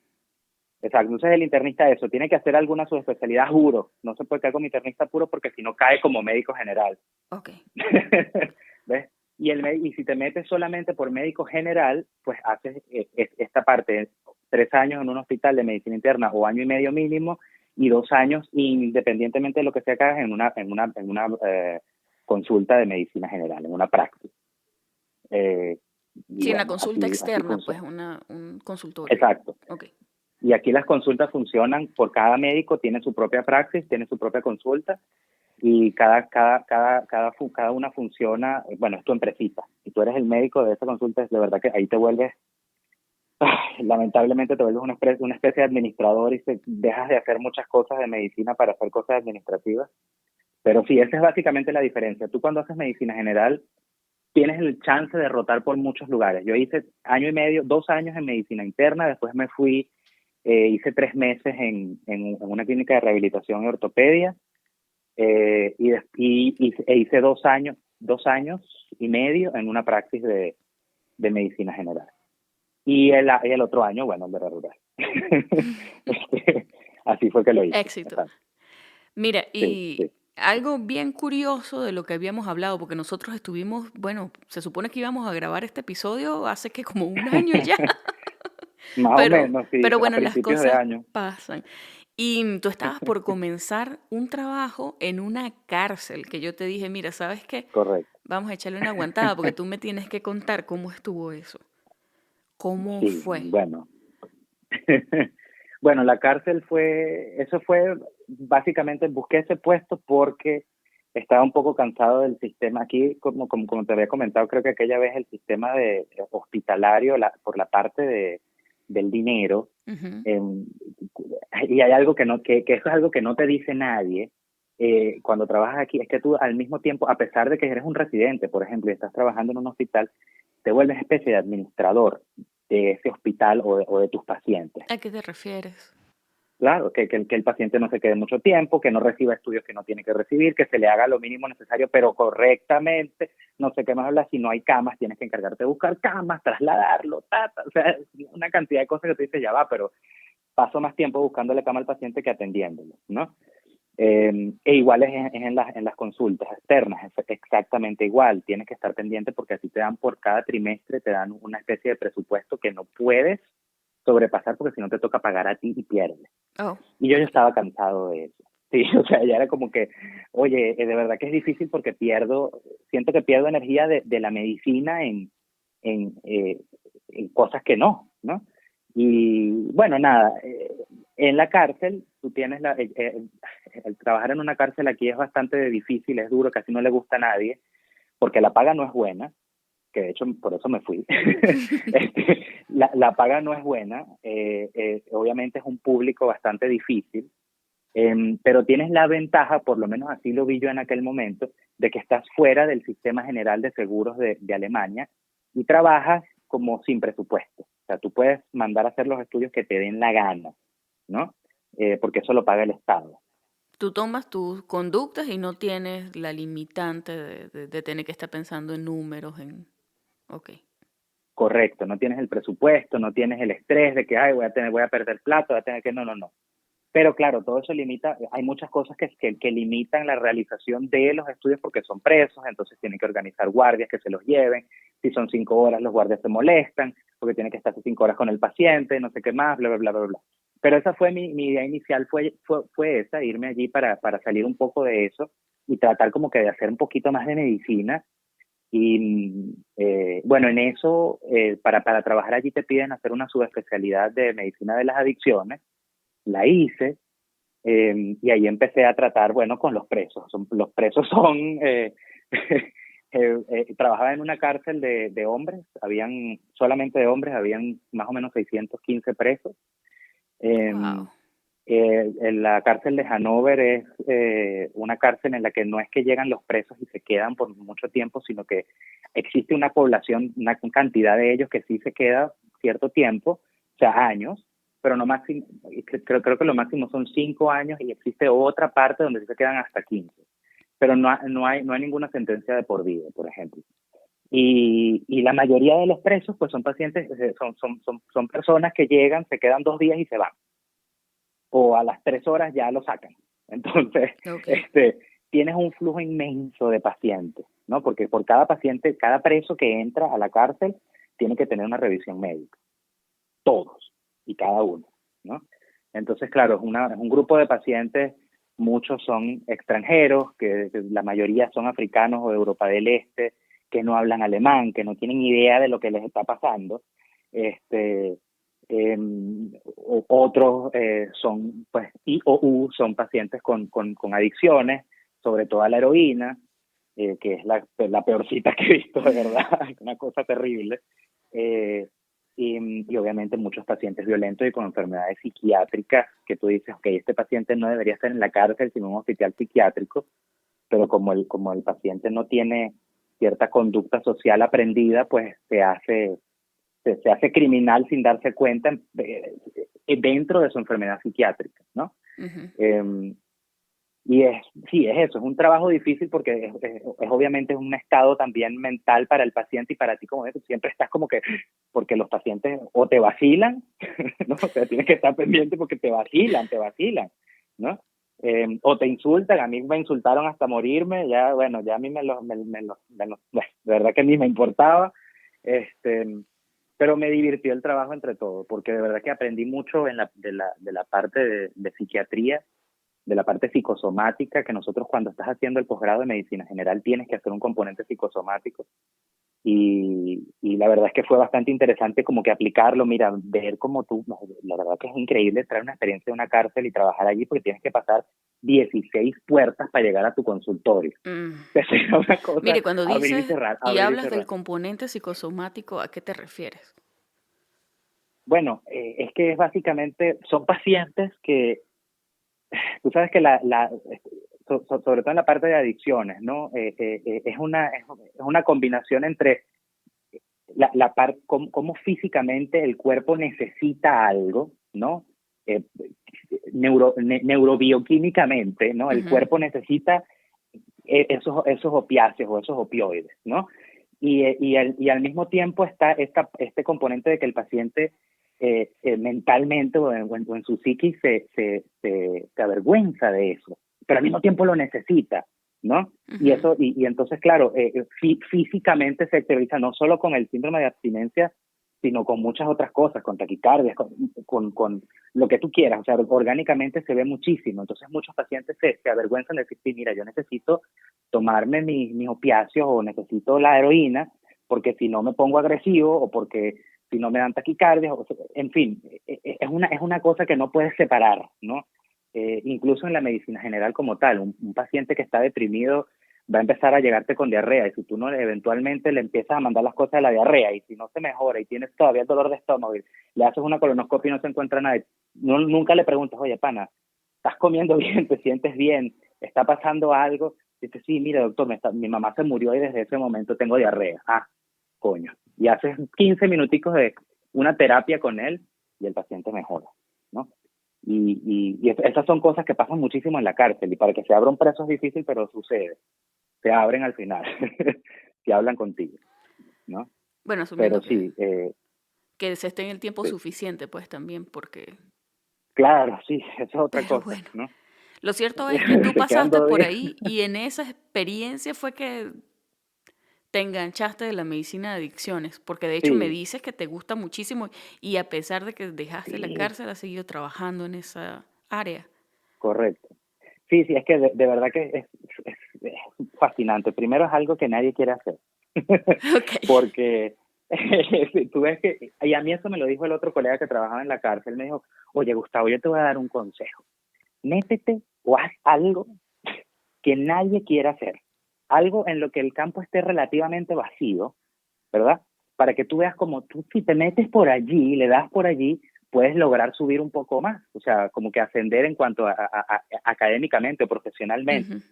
Exacto, entonces el internista eso, tiene que hacer alguna subespecialidad, juro, no se puede quedar como internista puro porque si no cae como médico general. Ok. ¿Ves? Y si te metes solamente por médico general, pues haces esta parte, 3 años en un hospital de medicina interna o año y medio mínimo, y 2 años independientemente de lo que sea que hagas en una consulta de medicina general, en una práctica. Y Sí, en la bueno, consulta así externa, pues funciona. un consultorio. Exacto. Ok. Y aquí las consultas funcionan por cada médico, tiene su propia praxis, tiene su propia consulta, y cada una funciona, bueno, es tu empresita. Y tú eres el médico de esa consulta, es de verdad que ahí te vuelves, lamentablemente te vuelves una especie de administrador y dejas de hacer muchas cosas de medicina para hacer cosas administrativas. Pero sí, esa es básicamente la diferencia. Tú cuando haces medicina general tienes el chance de rotar por muchos lugares. Yo hice año y medio, 2 años en medicina interna, después me fui, hice 3 meses en una clínica de rehabilitación y ortopedia, e hice 2 años y medio en una praxis de medicina general. Y el otro año, bueno, el de rural. Así fue que lo hice. Éxito. Exacto. Mira, Sí, y sí. algo bien curioso de lo que habíamos hablado, porque nosotros estuvimos, bueno, se supone que íbamos a grabar este episodio hace que como un año ya, Más o pero, menos, sí, pero a bueno, las principios de cosas año. pasan. Y tú estabas por comenzar un trabajo en una cárcel, que yo te dije, mira, ¿sabes qué? Correcto. Vamos a echarle una aguantada porque tú me tienes que contar cómo estuvo eso. ¿Cómo Sí, fue? bueno. Bueno, la cárcel eso fue, básicamente busqué ese puesto porque estaba un poco cansado del sistema. Aquí, como te había comentado, creo que aquella vez el sistema hospitalario, por la parte del dinero, Ujú. eh, y hay algo que eso es algo que no te dice nadie cuando trabajas aquí, es que tú al mismo tiempo, a pesar de que eres un residente, por ejemplo, y estás trabajando en un hospital, te vuelves especie de administrador de ese hospital o de tus pacientes. ¿A qué te refieres? Claro, que el paciente no se quede mucho tiempo, que no reciba estudios que no tiene que recibir, que se le haga lo mínimo necesario, pero correctamente, no sé qué más hablar, si no hay camas, tienes que encargarte de buscar camas, trasladarlo, o sea, una cantidad de cosas que tú dices, ya va, pero paso más tiempo buscándole cama al paciente que atendiéndolo, ¿no? E igual es en las consultas externas, es exactamente igual, tienes que estar pendiente porque así te dan por cada trimestre, te dan una especie de presupuesto que no puedes sobrepasar porque si no te toca pagar a ti y pierdes. Oh, Y yo ok. estaba cansado de eso. Sí, o sea, ya era como que, oye, de verdad que es difícil porque siento que pierdo energía de la medicina en cosas que ¿no? Y bueno, nada, en la cárcel, tú tienes el trabajar en una cárcel aquí es bastante difícil, es duro, casi no le gusta a nadie, porque la paga no es buena, que de hecho por eso me fui. La paga no es buena, obviamente es un público bastante difícil, pero tienes la ventaja, por lo menos así lo vi yo en aquel momento, de que estás fuera del sistema general de seguros de Alemania y trabajas como sin presupuesto. O sea, tú puedes mandar a hacer los estudios que te den la gana, ¿no? Porque eso lo paga el Estado. Tú tomas tus conductas y no tienes la limitante de tener que estar pensando en números, en... Ok. Correcto, no tienes el presupuesto, no tienes el estrés de que, ay, voy a perder plata, voy a tener que, no. Pero claro, todo eso limita, hay muchas cosas que limitan la realización de los estudios porque son presos, entonces tienen que organizar guardias que se los lleven, si son 5 horas los guardias se molestan, porque tienen que estar 5 horas con el paciente, no sé qué más, bla, bla, bla, bla, bla. Pero esa fue mi idea inicial, fue esa, irme allí para salir un poco de eso y tratar como que de hacer un poquito más de medicina. Y bueno, en eso, para trabajar allí te piden hacer una subespecialidad de medicina de las adicciones, la hice, y ahí empecé a tratar, bueno, con los presos. Los presos son, trabajaba en una cárcel de hombres, solamente de hombres, habían más o menos 615 presos. Wow. En la cárcel de Hannover es una cárcel en la que no es que llegan los presos y se quedan por mucho tiempo, sino que existe una población, una cantidad de ellos que sí se queda cierto tiempo, o sea, años, pero no máximo, creo que lo máximo son 5 años y existe otra parte donde sí se quedan hasta 15. Pero no hay ninguna sentencia de por vida, por ejemplo. Y la mayoría de los presos pues son pacientes, son personas que llegan, se quedan 2 días y se van. o a las 3 horas ya lo sacan. Entonces, Okay. tienes un flujo inmenso de pacientes, ¿no? Porque por cada paciente, cada preso que entra a la cárcel tiene que tener una revisión médica, todos y cada uno, ¿no? Entonces, claro, es un grupo de pacientes, muchos son extranjeros, que la mayoría son africanos o de Europa del Este, que no hablan alemán, que no tienen idea de lo que les está pasando. Eh, Otros son, pues, I o U, son pacientes con adicciones, sobre todo a la heroína, que es la peorcita que he visto, de verdad, una cosa terrible. Eh, y obviamente muchos pacientes violentos y con enfermedades psiquiátricas, que tú dices, ok, este paciente no debería estar en la cárcel, sino en un hospital psiquiátrico, pero como el paciente no tiene cierta conducta social aprendida, pues se hace criminal sin darse cuenta dentro de su enfermedad psiquiátrica, ¿no? Uh-huh. Sí, es eso, es un trabajo difícil porque es obviamente un estado también mental para el paciente y para ti como eso, siempre estás como que, porque los pacientes o te vacilan, ¿no? O sea, tienes que estar pendiente porque te vacilan, ¿no? O te insultan, a mí me insultaron hasta morirme, ya, bueno, ya a mí bueno, de verdad que ni me importaba, pero me divirtió el trabajo entre todos, porque de verdad que aprendí mucho de la parte de psiquiatría, de la parte psicosomática, que nosotros cuando estás haciendo el posgrado de medicina general tienes que hacer un componente psicosomático. Y la verdad es que fue bastante interesante como que aplicarlo, mira, ver como tú, la verdad que es increíble traer una experiencia de una cárcel y trabajar allí porque tienes que pasar 16 puertas para llegar a tu consultorio. Es una cosa, Mire, cuando abrir y dices cerrar, y abrir y hablas del cerrar. componente psicosomático, ¿a qué te refieres? Bueno, es que es básicamente, son pacientes que, tú sabes que sobre todo en la parte de adicciones, ¿no? Es una combinación entre cómo físicamente el cuerpo necesita algo, ¿no? Neurobioquímicamente, ¿no? El Uh-huh. cuerpo necesita esos opiáceos o esos opioides, ¿no? Y al mismo tiempo está este componente de que el paciente mentalmente o en su psiquis se avergüenza de eso, pero al mismo tiempo lo necesita, ¿no? Uh-huh. Y entonces, claro, físicamente se exterioriza no solo con el síndrome de abstinencia, sino con muchas otras cosas, con taquicardias, con lo que tú quieras, o sea, orgánicamente se ve muchísimo, entonces muchos pacientes se avergüenzan de decir, sí, mira, yo necesito tomarme mis opiáceos o necesito la heroína, porque si no me pongo agresivo o porque si no me dan taquicardias, en fin, es una cosa que no puedes separar, ¿no? Incluso en la medicina general como tal, un paciente que está deprimido va a empezar a llegarte con diarrea y si tú no eventualmente le empiezas a mandar las cosas de la diarrea y si no se mejora y tienes todavía el dolor de estómago y le haces una colonoscopia y no se encuentra nada, nunca le preguntas, oye, pana, ¿estás comiendo bien? ¿Te sientes bien? ¿Está pasando algo? Dice, sí, mire, doctor, mi mamá se murió y desde ese momento tengo diarrea. Ah, coño. Y haces 15 minuticos de una terapia con él y el paciente mejora, ¿no? Y esas son cosas que pasan muchísimo en la cárcel y para que se abra un preso es difícil, pero sucede. Se abren al final, si hablan contigo, ¿no? Bueno, Pero asumiendo sí, que se esté en el tiempo sí, suficiente, pues también, porque... claro, sí, eso es otra Pero cosa, bueno, ¿no? lo cierto es que tú Te quedan pasaste 2 por días. ahí y en esa experiencia fue que te enganchaste de la medicina de adicciones, porque de hecho me Sí, dices que te gusta muchísimo y a pesar de que dejaste la sí, cárcel, has seguido trabajando en esa área. correcto. Sí, sí, es que de verdad que es fascinante. Primero es algo que nadie quiere hacer, Ok. porque tú ves que, y a mí eso me lo dijo el otro colega que trabajaba en la cárcel, me dijo, oye Gustavo, yo te voy a dar un consejo, métete o haz algo que nadie quiera hacer, algo en lo que el campo esté relativamente vacío, ¿verdad? Para que tú veas como tú, si te metes por allí, le das por allí, puedes lograr subir un poco más, o sea, como que ascender en cuanto a académicamente o profesionalmente. Ujú.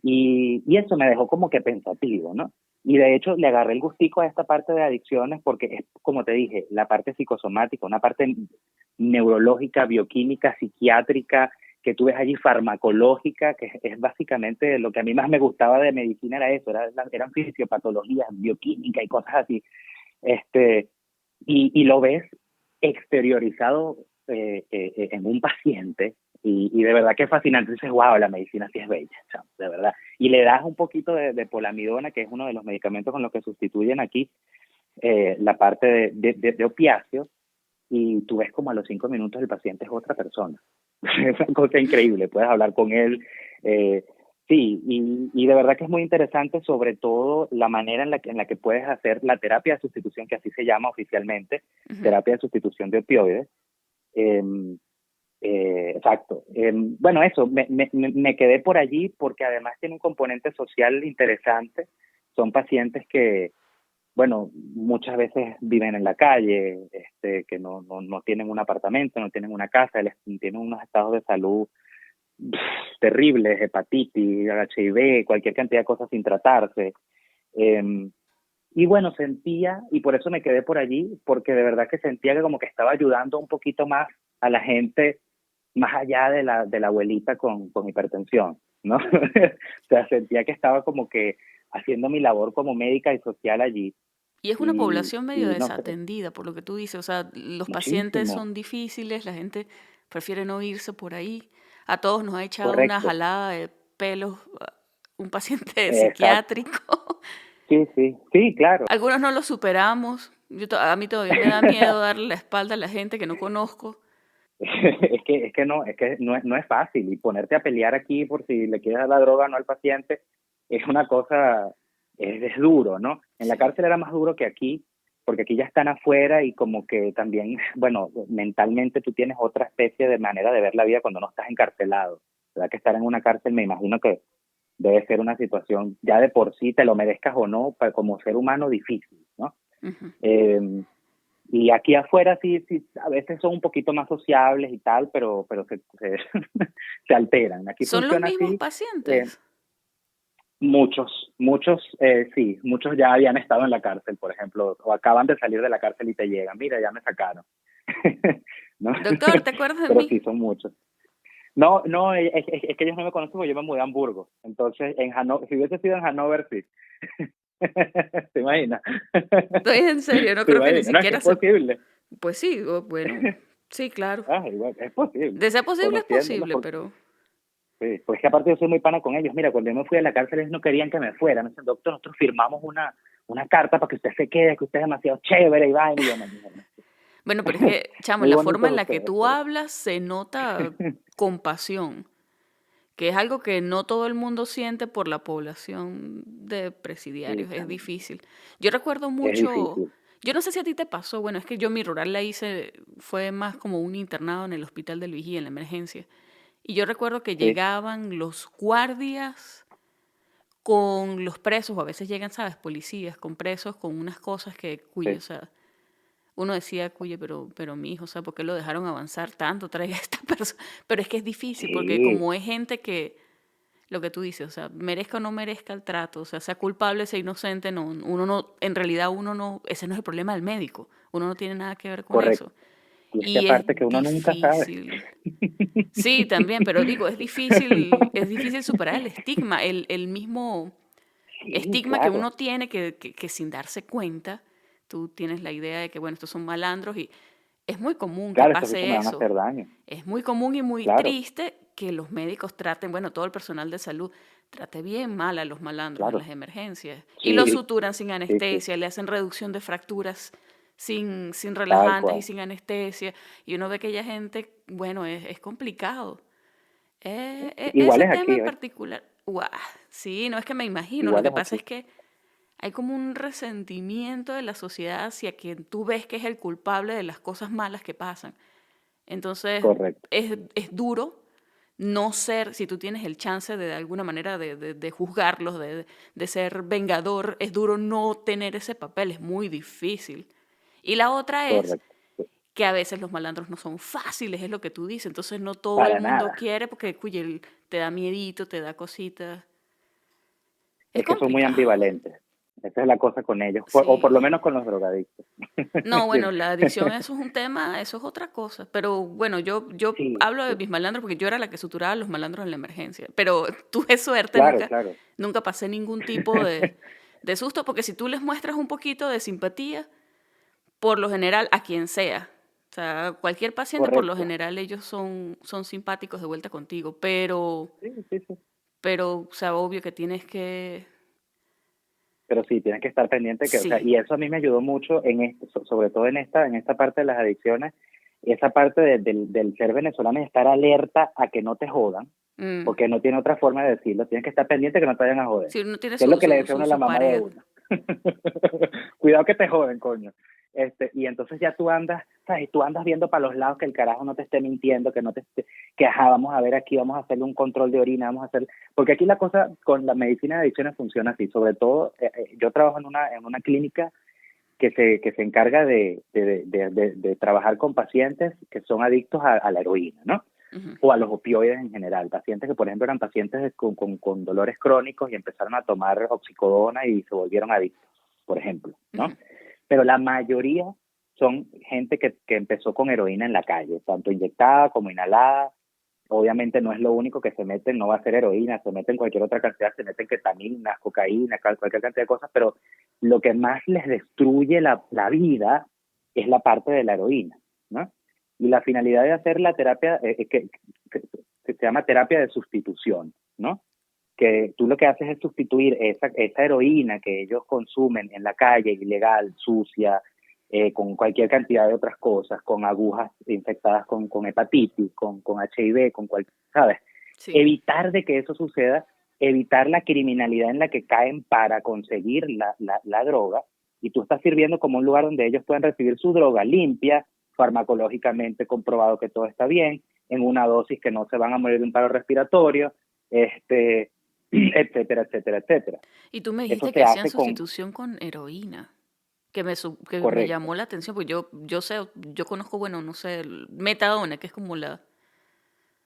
Y eso me dejó como que pensativo, ¿no? Y de hecho le agarré el gustico a esta parte de adicciones porque es, como te dije, la parte psicosomática, una parte neurológica, bioquímica, psiquiátrica, que tú ves allí farmacológica, que es básicamente lo que a mí más me gustaba de medicina era eso, eran fisiopatologías, bioquímica y cosas así. Este, y lo ves exteriorizado en un paciente y de verdad que es fascinante. Dices, wow, la medicina sí es bella, chamo, de verdad. Y le das un poquito de polamidona, que es uno de los medicamentos con los que sustituyen aquí la parte de opiáceos, y tú ves como a los 5 minutos el paciente es otra persona. Es una cosa increíble, puedes hablar con él. Sí, y de verdad que es muy interesante, sobre todo la manera en la que puedes hacer la terapia de sustitución, que así se llama oficialmente, terapia de sustitución de opioides. Exacto. Bueno, eso, me quedé por allí porque además tiene un componente social interesante. Son pacientes que, bueno, muchas veces viven en la calle, que no tienen un apartamento, no tienen una casa, tienen unos estados de salud terribles, hepatitis, HIV, cualquier cantidad de cosas sin tratarse. Y bueno, sentía, y por eso me quedé por allí, porque de verdad que sentía que como que estaba ayudando un poquito más a la gente, más allá de la abuelita con hipertensión, ¿no? O sea, sentía que estaba como que haciendo mi labor como médica y social allí. Y es una población medio No sé, desatendida, por lo que tú dices. O sea, los pacientes muchísimo, son difíciles, la gente prefiere no irse por ahí. A todos nos ha echado una correcto, jalada de pelos un paciente exacto. psiquiátrico. Sí, claro. Algunos no lo superamos. A mí todavía me da miedo darle la espalda a la gente que no conozco. No es fácil, y ponerte a pelear aquí por si le quieres dar la droga o no al paciente es una cosa, es duro, ¿no? En la Sí. cárcel era más duro que aquí, porque aquí ya están afuera y como que también, bueno, mentalmente tú tienes otra especie de manera de ver la vida cuando no estás encarcelado, ¿verdad? Que estar en una cárcel, me imagino que debe ser una situación ya de por sí, te lo merezcas o no, como ser humano difícil, ¿no? Ujú. Y aquí afuera sí, a veces son un poquito más sociables y tal, pero se alteran. Aquí ¿Son los funciona mismos así. eh, pacientes? sí, muchos ya habían estado en la cárcel, por ejemplo, o acaban de salir de la cárcel y te llegan, mira, ya me sacaron. ¿No? Doctor, ¿te acuerdas de Pero mí? sí, son muchos. No, es que ellos no me conocen porque yo me mudé a Hamburgo. Entonces, si hubiese sido en Hannover, sí. ¿Te imaginas? Estoy en serio, no ¿Te creo que ni imaginas? No, es que siquiera es se... posible. Pues sí, bueno, sí, claro. Igual, es posible. De ser posible es Conociéndolos, posible, pero... sí, pues que aparte yo soy muy pana con ellos. Mira, cuando yo me fui a la cárcel, ellos no querían que me fuera. Me dicen, doctor, nosotros firmamos una carta para que usted se quede, que usted es demasiado chévere y vaina. Y yo, no, mija, no. Bueno, pero es que, chamo, Muy la forma bonitos en la que ustedes, tú pero hablas se nota compasión, que es algo que no todo el mundo siente por la población de sí, presidiarios, es chamo, difícil. Yo recuerdo es mucho, difícil. yo no sé si a ti te pasó, bueno, es que yo mi rural la hice, fue más como un internado en el hospital del Vigía, en la emergencia. Y yo recuerdo que Sí, llegaban los guardias con los presos, o a veces llegan, ¿sabes? Policías con presos, con unas cosas que, cuyo, o sí, sea, uno decía, cuye, pero mi hijo, o sea, ¿por qué lo dejaron avanzar tanto? Traiga a esta persona. Pero es que es difícil, porque sí, como es gente que, lo que tú dices, o sea, merezca o no merezca el trato, o sea culpable, sea inocente, no, uno no, en realidad uno no, ese no es el problema del médico, uno no tiene nada que ver con correcto. eso. Y es que Y es aparte que uno nunca sabe. difícil. Sí, también, pero digo, es difícil superar el estigma, el mismo Sí, estigma que claro. uno tiene que sin darse cuenta, tú tienes la idea de que, bueno, estos son malandros y es muy común que Claro, estos bichos pase me van a eso. hacer daño. Es muy común y muy Claro, triste que los médicos traten, bueno, todo el personal de salud trate bien mal a los malandros en claro. las emergencias y los Sí, suturan sin sí, anestesia, le hacen reducción de fracturas sin tal relajantes y cual. sin anestesia y uno ve que aquella gente, bueno, es complicado. Igual Ese es tema aquí, en ¿ves? particular, guau, sí, no es que me imagino, lo Igual que es pasa aquí. es que hay como un resentimiento de la sociedad hacia quien tú ves que es el culpable de las cosas malas que pasan. Entonces, Correcto. es duro no ser, si tú tienes el chance de alguna manera de juzgarlos, de ser vengador, es duro no tener ese papel, es muy difícil. Y la otra es Correcto. Sí. que a veces los malandros no son fáciles, es lo que tú dices, entonces no todo el Para mundo nada. quiere porque cuye, te da miedito, te da cositas. Es Es que son muy complicado, ambivalentes. Esa es la cosa con ellos, o por lo sí. menos con los drogadictos. No, Sí, bueno, la adicción, eso es un tema, eso es otra cosa. Pero bueno, yo sí, hablo de sí. mis malandros porque yo era la que suturaba a los malandros en la emergencia. Pero tuve suerte, Claro, claro. nunca pasé ningún tipo de susto, porque si tú les muestras un poquito de simpatía, por lo general, a quien sea, O sea, cualquier paciente, por lo correcto. general, ellos son simpáticos de vuelta contigo, pero, Sí, sí, sí. o sea, obvio que tienes que, Pero sí, tienes que estar pendiente que, o sea, sí, y eso a mí me ayudó mucho en esto, sobre todo en esta parte de las adicciones, esa parte del ser venezolano y estar alerta a que no te jodan, mm, porque no tiene otra forma de decirlo, tienes que estar pendiente que no te vayan a joder, sí, uno tiene que es lo que le decía uno a la su mamá de pared. uno. Cuidado que te joden, coño. Y entonces ya tú andas, ¿sabes? Tú andas viendo para los lados que el carajo no te esté mintiendo, que no te esté, que ajá, vamos a ver aquí, vamos a hacerle un control de orina, vamos a hacer, porque aquí la cosa con la medicina de adicciones funciona así, sobre todo, yo trabajo en una clínica que se encarga de trabajar con pacientes que son adictos a la heroína, ¿no? Ujú, O a los opioides en general, pacientes que por ejemplo eran pacientes con dolores crónicos y empezaron a tomar oxicodona y se volvieron adictos, por ejemplo, ¿no? ujú. Pero la mayoría son gente que empezó con heroína en la calle, tanto inyectada como inhalada. Obviamente no es lo único que se meten, no va a ser heroína, se meten cualquier otra cantidad, se meten ketamina, cocaína, cualquier cantidad de cosas, pero lo que más les destruye la vida es la parte de la heroína, ¿no? Y la finalidad de hacer la terapia, que se llama terapia de sustitución, ¿no? Que tú lo que haces es sustituir esa heroína que ellos consumen en la calle, ilegal, sucia, con cualquier cantidad de otras cosas, con agujas infectadas con hepatitis, con HIV, ¿sabes? Sí. Evitar de que eso suceda, evitar la criminalidad en la que caen para conseguir la droga, y tú estás sirviendo como un lugar donde ellos pueden recibir su droga limpia, farmacológicamente comprobado que todo está bien, en una dosis que no se van a morir de un paro respiratorio, este, etcétera, etcétera, etcétera. Y tú me Eso dijiste que se hacían hace con, sustitución con heroína, que me correcto, llamó la atención, pues yo sé, yo conozco, bueno, no sé, metadona, que es como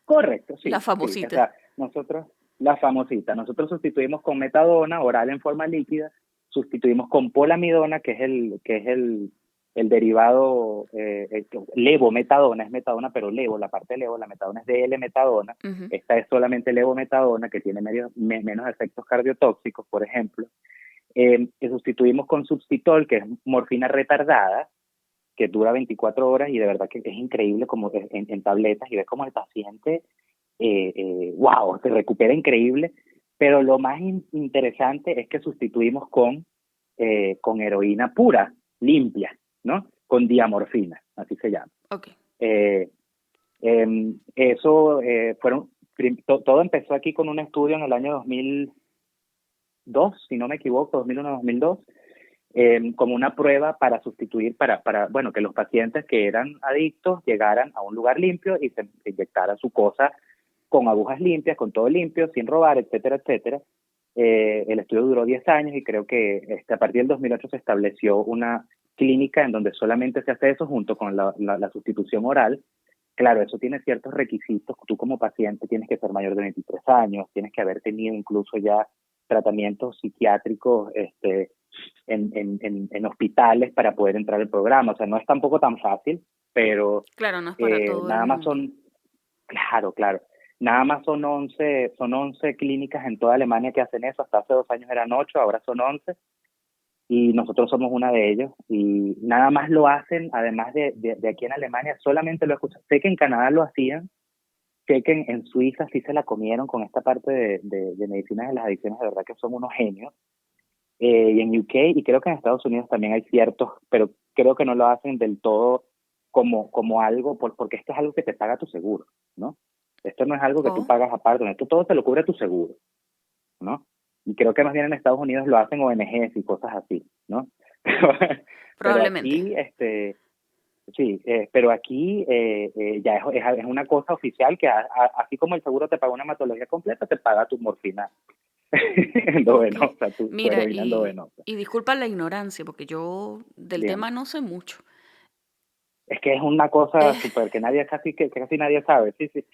correcto, la sí, sí. O famosita. sea, nosotros, la famosita, nosotros sustituimos con metadona oral en forma líquida, sustituimos con polamidona, el derivado, levometadona, es metadona, pero levo, la parte de levo, la metadona es de L-metadona, Ujú, esta es solamente levometadona, que tiene menos efectos cardiotóxicos, por ejemplo. Que sustituimos con Substitol, que es morfina retardada, que dura 24 horas y de verdad que es increíble como en tabletas y ves como el paciente, wow, se recupera increíble, pero lo más interesante es que sustituimos con heroína pura, limpia, ¿no? Con diamorfina, así se llama. ok. Eh, Eso todo empezó aquí con un estudio en el año 2002, si no me equivoco, 2001-2002, como una prueba para sustituir, bueno, que los pacientes que eran adictos llegaran a un lugar limpio y se inyectara su cosa con agujas limpias, con todo limpio, sin robar, etcétera, etcétera. El estudio duró 10 años y creo que a partir del 2008 se estableció una clínica en donde solamente se hace eso junto con la sustitución oral. Claro, eso tiene ciertos requisitos. Tú como paciente tienes que ser mayor de 23 años, tienes que haber tenido incluso ya tratamientos psiquiátricos en hospitales para poder entrar al programa. O sea, no es tampoco tan fácil, pero Claro, no es para todo el nada más mundo. son, claro, claro, nada más son 11 clínicas en toda Alemania que hacen eso. Hasta hace 2 años eran 8, ahora son 11 y nosotros somos una de ellos y nada más lo hacen, además de aquí en Alemania, solamente lo escuchan. Sé que en Canadá lo hacían, sé que en Suiza sí se la comieron con esta parte de medicinas de las adicciones, de verdad que son unos genios, y en UK, y creo que en Estados Unidos también hay ciertos, pero creo que no lo hacen del todo como algo, porque esto es algo que te paga tu seguro, ¿no? Esto no es algo que tú Oh, pagas aparte, no, esto todo te lo cubre tu seguro, ¿no? Y creo que más bien en Estados Unidos lo hacen ONGs y cosas así, ¿no? Pero probablemente. aquí, sí, pero aquí ya es una cosa oficial que así como el seguro te paga una hematología completa, te paga tu morfina Ok. endovenosa, tu Mira, heroína endovenosa. y disculpa la ignorancia, porque yo del Bien. tema no sé mucho. Es que es una cosa Eh, súper que casi nadie sabe, sí, sí.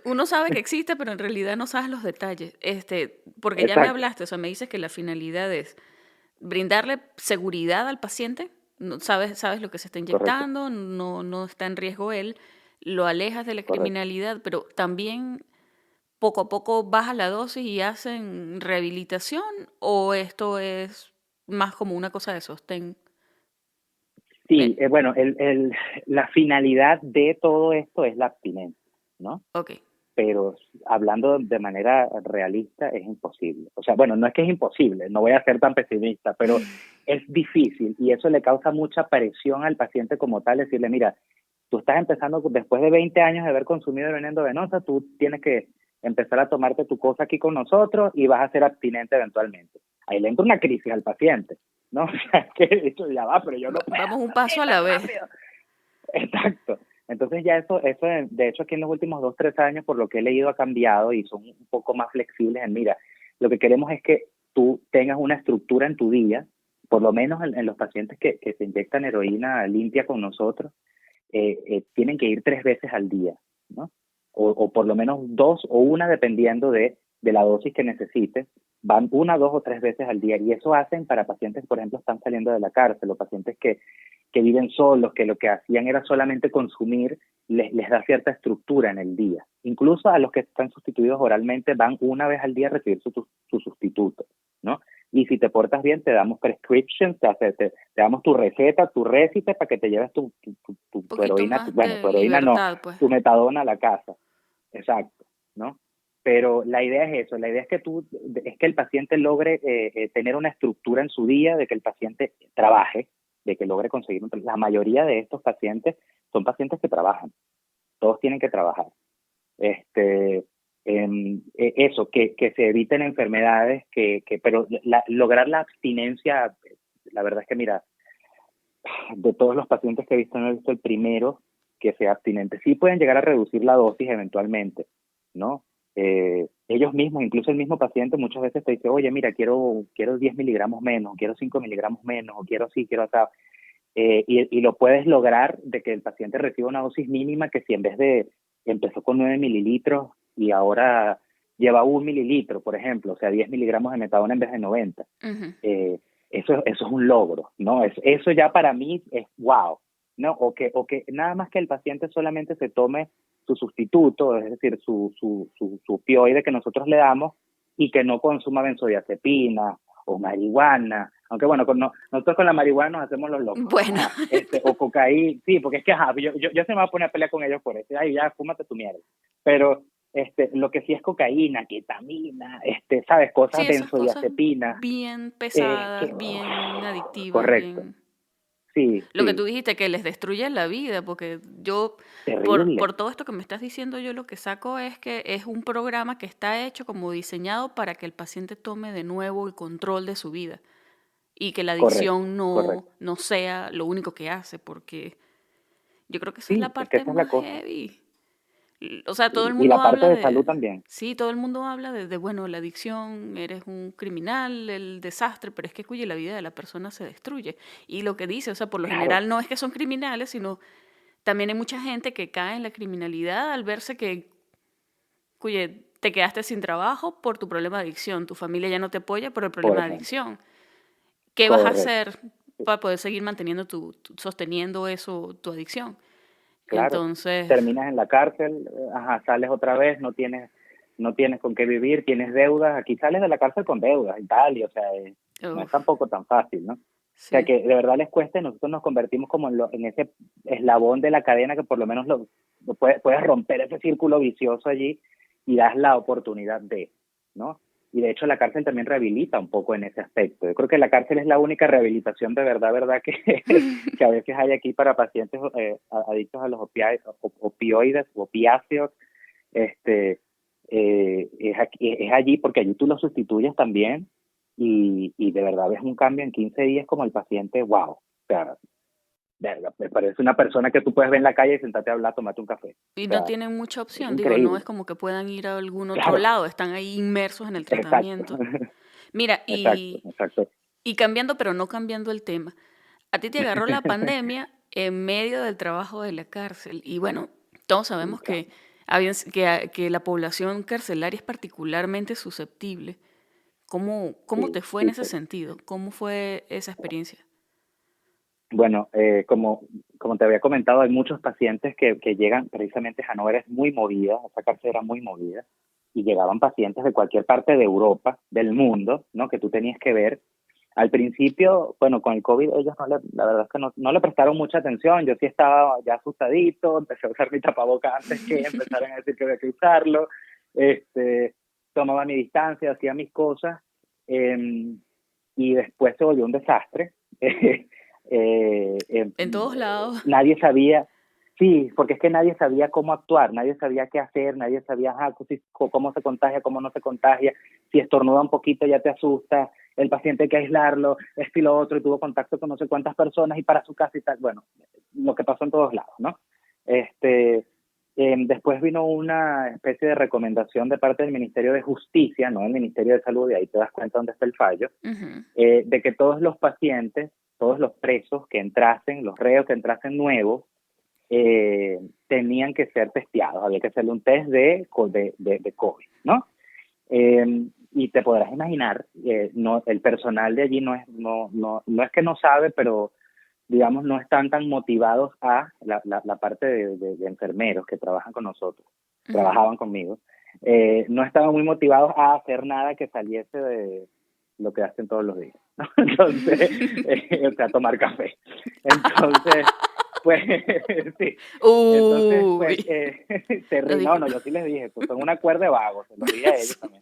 uno sabe que existe, pero en realidad no sabes los detalles. Porque ya me Exacto, hablaste, o sea, me dices que la finalidad es brindarle seguridad al paciente, no, sabes lo que se está correcto, inyectando, no está en riesgo él, lo alejas de la correcto. criminalidad, pero también poco a poco baja la dosis y hacen rehabilitación, o esto es más como una cosa de sostén. Sí, bueno, la finalidad de todo esto es la abstinencia, ¿no? Ok. Pero hablando de manera realista es imposible. O sea, bueno, no es que es imposible, no voy a ser tan pesimista, pero es difícil y eso le causa mucha presión al paciente como tal, decirle, mira, tú estás empezando, después de 20 años de haber consumido el veneno venosa, tú tienes que empezar a tomarte tu cosa aquí con nosotros y vas a ser abstinente eventualmente. Ahí le entra una crisis al paciente, ¿no? O sea, que eso ya va, pero yo no puedo Vamos un así paso a la tan vez. rápido. Exacto. Entonces ya eso de hecho aquí en los últimos 2, 3 años, por lo que he leído, ha cambiado y son un poco más flexibles en, mira, lo que queremos es que tú tengas una estructura en tu día, por lo menos en los pacientes que se inyectan heroína limpia con nosotros, tienen que ir 3 veces al día, ¿no? O por lo menos 2 o 1, dependiendo de la dosis que necesites, van 1, 2 o 3 veces al día. Y eso hacen para pacientes, por ejemplo, están saliendo de la cárcel, o pacientes que viven solos, que lo que hacían era solamente consumir, les da cierta estructura en el día. Incluso a los que están sustituidos oralmente van 1 vez al día a recibir su sustituto, ¿no? Y si te portas bien, te damos prescriptions, te damos tu receta, tu récipe para que te lleves tu Un poquito heroína, más bueno, tu de heroína no, libertad, pues. tu metadona a la casa. Exacto, ¿no? Pero la idea es eso, la idea es que el paciente logre tener una estructura en su día, de que el paciente trabaje, de que logre conseguir la mayoría de estos pacientes son pacientes que trabajan, todos tienen que trabajar. Eso, que se eviten enfermedades, pero lograr la abstinencia, la verdad es que mira, de todos los pacientes que he visto, no he visto el primero que sea abstinente. Sí pueden llegar a reducir la dosis eventualmente, ¿no? Ellos mismos, incluso el mismo paciente muchas veces te dice, oye, mira, quiero 10 miligramos menos, quiero 5 miligramos menos, o quiero así, quiero acá. Y lo puedes lograr de que el paciente reciba una dosis mínima, que si en vez de empezó con 9 mililitros y ahora lleva 1 mililitro, por ejemplo, o sea, 10 miligramos de metadona en vez de 90. Ujú. Eso es un logro, ¿no? Eso ya para mí es wow, ¿no? O que nada más que el paciente solamente se tome su sustituto, es decir, su opioide que nosotros le damos, y que no consuma benzodiazepina o marihuana, aunque bueno, nosotros con la marihuana nos hacemos los locos, Bueno, o cocaína, sí, porque es que yo se me voy a poner a pelear con ellos por eso, ay, ya, fúmate tu mierda, pero lo que sí es cocaína, ketamina, sabes, sí, cosas, esas cosas benzodiazepina, bien que, pesadas, bien adictivas, correcto, bien... sí, Lo que tú sí, dijiste, que les destruye la vida, porque yo, terrible, por todo esto que me estás diciendo, yo lo que saco es que es un programa que está hecho como diseñado para que el paciente tome de nuevo el control de su vida y que la correcto, adicción correcto. no sea lo único que hace, porque yo creo que esa es la Sí, es que parte esa es la más cosa. heavy. O sea, todo el Y la mundo parte habla de salud de, también. sí, todo el mundo habla bueno, la adicción, eres un criminal, el desastre, pero es que, cuye, la vida de la persona se destruye. Y lo que dice, o sea, por lo Claro, general no es que son criminales, sino también hay mucha gente que cae en la criminalidad al verse que, cuye, te quedaste sin trabajo por tu problema de adicción, tu familia ya no te apoya por el por problema de ejemplo. adicción. ¿Qué vas a Correcto. hacer para poder seguir manteniendo sosteniendo eso, tu adicción? Claro. Entonces, Terminas en la cárcel, ajá, sales otra vez, no tienes con qué vivir, tienes deudas. Aquí sales de la cárcel con deudas y tal, y o sea, no es uf, tampoco tan fácil, ¿no? O sea, sí. que de verdad les cuesta, y nosotros nos convertimos como en ese eslabón de la cadena que por lo menos puedes romper ese círculo vicioso allí y das la oportunidad de, ¿no? Y de hecho la cárcel también rehabilita un poco en ese aspecto. Yo creo que la cárcel es la única rehabilitación de verdad que a veces hay aquí para pacientes adictos a los opioides o opiáceos. Es allí porque allí tú lo sustituyes también, y de verdad ves un cambio en 15 días, como el paciente, wow, o sea, verga, me parece una persona que tú puedes ver en la calle y sentarte a hablar, tomarte un café. Y O no sea, tienen mucha es opción, digo, no es increíble. como que puedan ir a algún otro Claro, lado, están ahí inmersos en el exacto, tratamiento. Mira, exacto, exacto. y cambiando, pero no cambiando el tema, a ti te agarró la pandemia en medio del trabajo de la cárcel. Y bueno, todos Sí, sabemos claro. que la población carcelaria es particularmente susceptible. ¿Cómo Sí, te fue en ese súper. sentido? ¿Cómo fue esa experiencia? Bueno, como te había comentado, hay muchos pacientes que llegan, precisamente Hannover es muy movida, esa cárcel era muy movida, y llegaban pacientes de cualquier parte de Europa, del mundo, ¿no? Que tú tenías que ver. Al principio, bueno, con el COVID ellos la verdad es que no le prestaron mucha atención. Yo sí estaba ya asustadito, empecé a usar mi tapaboca antes que empezaran a decir que había que usarlo. Tomaba mi distancia, hacía mis cosas, y después se volvió un desastre. En todos lados. Nadie sabía, sí, porque es que nadie sabía cómo actuar, nadie sabía qué hacer, nadie sabía cómo se contagia, cómo no se contagia. Si estornuda un poquito ya te asusta, el paciente hay que aislarlo, esto y lo otro, y tuvo contacto con no sé cuántas personas y para su casa y tal. Bueno, lo que pasó en todos lados, ¿no? Después vino una especie de recomendación de parte del Ministerio de Justicia, no del Ministerio de Salud, y ahí te das cuenta dónde está el fallo, de que todos los pacientes, todos los presos que entrasen, los reos que entrasen nuevos, tenían que ser testeados, había que hacerle un test de COVID, ¿no? Y te podrás imaginar, el personal de allí no es que no sabe, pero digamos no están tan motivados a la parte de enfermeros que trabajan con nosotros, trabajaban conmigo, no estaban muy motivados a hacer nada que saliese de lo que hacen todos los días, ¿no? Entonces, o sea, tomar café. Entonces, pues, sí. Entonces, pues, yo sí les dije, pues son una cuerda de vagos, se lo dije a ellos también.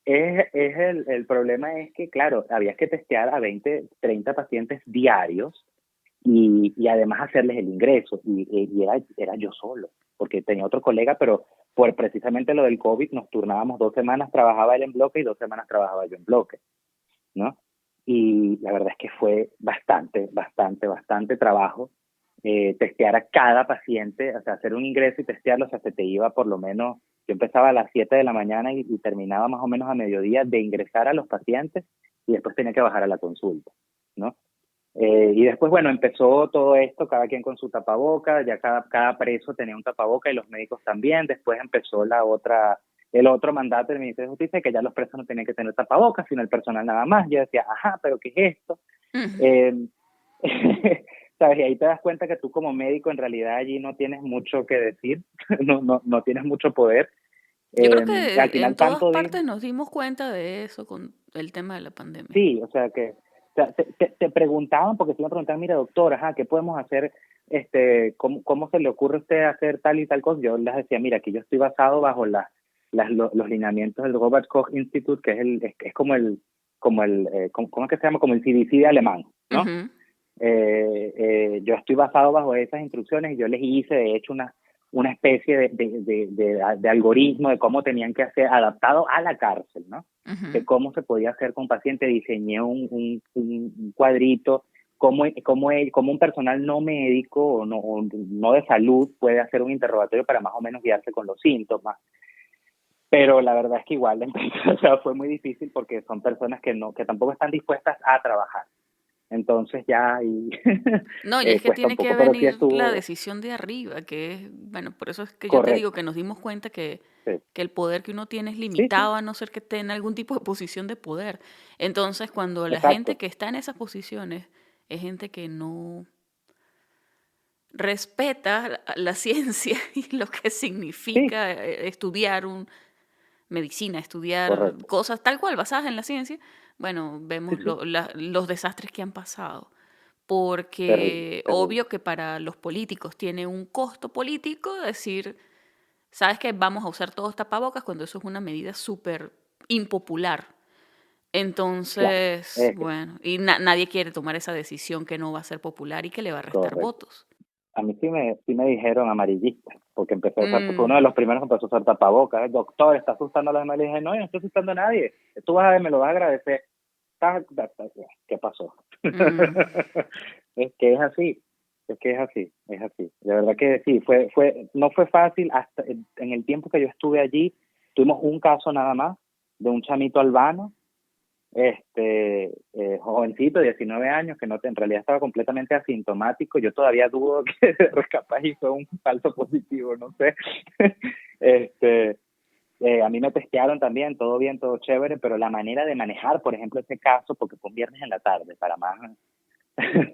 El problema es que, claro, había que testear a 20, 30 pacientes diarios y además hacerles el ingreso. Y era yo solo, porque tenía otro colega, pero por precisamente lo del COVID nos turnábamos 2 semanas, trabajaba él en bloque y 2 semanas trabajaba yo en bloque, ¿no? Y la verdad es que fue bastante trabajo testear a cada paciente, o sea, hacer un ingreso y testearlo, o sea, se te iba por lo menos, yo empezaba a las 7 de la mañana y terminaba más o menos a mediodía de ingresar a los pacientes y después tenía que bajar a la consulta, ¿no? Y después, bueno, empezó todo esto, cada quien con su tapaboca, ya cada preso tenía un tapaboca y los médicos también. Después empezó el otro mandato del Ministerio de Justicia, que ya los presos no tenían que tener tapabocas, sino el personal nada más. Yo decía, ajá, pero ¿qué es esto? ¿Sabes? Y ahí te das cuenta que tú como médico en realidad allí no tienes mucho que decir, no tienes mucho poder. Yo creo que al final en todas partes nos dimos cuenta de eso con el tema de la pandemia. Sí, o sea que te preguntaban, porque te iban a preguntar, mira doctor, ¿qué podemos hacer? ¿Cómo se le ocurre a usted hacer tal y tal cosa? Yo les decía, mira, aquí yo estoy basado bajo los lineamientos del Robert Koch Institute, que es como ¿cómo es que se llama? Como el CDC de alemán, ¿no? Yo estoy basado bajo esas instrucciones y yo les hice, de hecho, una especie de algoritmo de cómo tenían que hacer, adaptado a la cárcel, ¿no? De cómo se podía hacer con pacientes. Diseñé un cuadrito, cómo un personal no médico o no de salud puede hacer un interrogatorio para más o menos guiarse con los síntomas. Pero la verdad es que igual o sea, fue muy difícil porque son personas que tampoco están dispuestas a trabajar. Entonces ya no, y es que tiene que venir la decisión de arriba, que es, bueno, por eso es que yo te digo que nos dimos cuenta que el poder que uno tiene es limitado a no ser que esté en algún tipo de posición de poder. Entonces, cuando la gente que está en esas posiciones es gente que no respeta la ciencia y lo que significa estudiar medicina, estudiar cosas tal cual basadas en la ciencia, bueno, vemos los desastres que han pasado. Porque obvio que para los políticos tiene un costo político decir, ¿sabes qué? Vamos a usar todos tapabocas cuando eso es una medida súper impopular. Entonces, bueno, y nadie quiere tomar esa decisión que no va a ser popular y que le va a restar votos. A mí sí me dijeron amarillista, porque empecé a usar, fue uno de los primeros que empezó a usar tapabocas. Doctor, está asustando a los demás. Le dije, no, yo no estoy asustando a nadie. Tú vas a ver, me lo vas a agradecer. ¿Qué pasó? Es que es así. De verdad que sí, no fue fácil. Hasta en el tiempo que yo estuve allí, tuvimos un caso nada más de un chamito albano, jovencito, 19 años, que en realidad estaba completamente asintomático. Yo todavía dudo que capaz hizo un falso positivo, no sé. A mí me testearon también, todo bien, todo chévere, pero la manera de manejar, por ejemplo, ese caso, porque fue un viernes en la tarde, para más,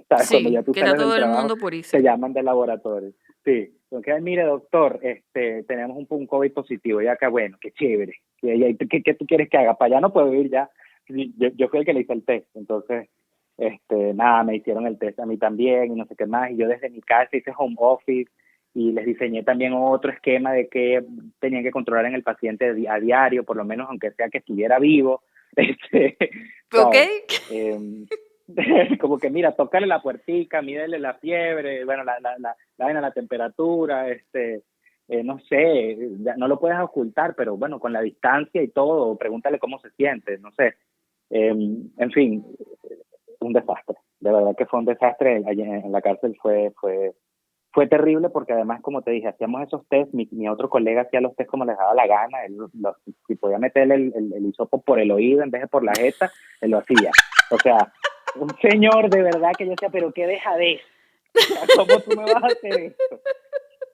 ¿sabes? Sí, cuando ya tú sales todo del trabajo, el mundo por eso. Te llaman de laboratorio. Sí, porque, mire, doctor, tenemos un COVID positivo, ya que bueno, qué chévere. ¿Qué tú quieres que haga? Para allá no puedo ir ya. yo fui el que le hice el test, entonces, nada, me hicieron el test a mí también y no sé qué más, y yo desde mi casa hice home office y les diseñé también otro esquema de que tenían que controlar en el paciente a diario, por lo menos aunque sea que estuviera vivo, ¿Ok? ¿sabes? Como que mira, tócale la puertica, mídele la fiebre, bueno, la temperatura, no sé, no lo puedes ocultar, pero bueno, con la distancia y todo, pregúntale cómo se siente, no sé. En fin, un desastre. De verdad que fue un desastre. Allí en la cárcel fue terrible porque además, como te dije, hacíamos esos test, mi otro colega hacía los test como les daba la gana, si podía meterle el hisopo por el oído en vez de por la jeta, él lo hacía. O sea, un señor de verdad que yo decía, pero qué dejadez, o sea, ¿cómo tú me vas a hacer esto?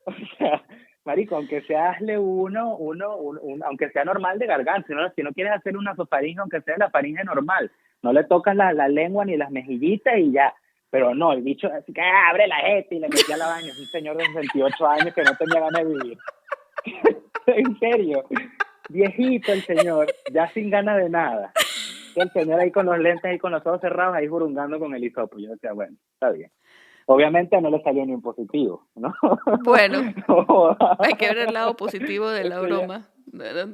O sea, marico, aunque sea hazle aunque sea normal de garganta, si no quieres hacer una sofaringe, aunque sea la faringe normal, no le tocas la lengua ni las mejillitas y ya. Pero no, el bicho así que abre la jeta y le metía la baña. Es un señor de 68 años que no tenía ganas de vivir. En serio, viejito el señor, ya sin ganas de nada. El señor ahí con los lentes y con los ojos cerrados, ahí jurungando con el hisopo. Yo decía, bueno, está bien. Obviamente no le salió ni un positivo, ¿no? Bueno, hay que ver el lado positivo de la Eso ya, broma.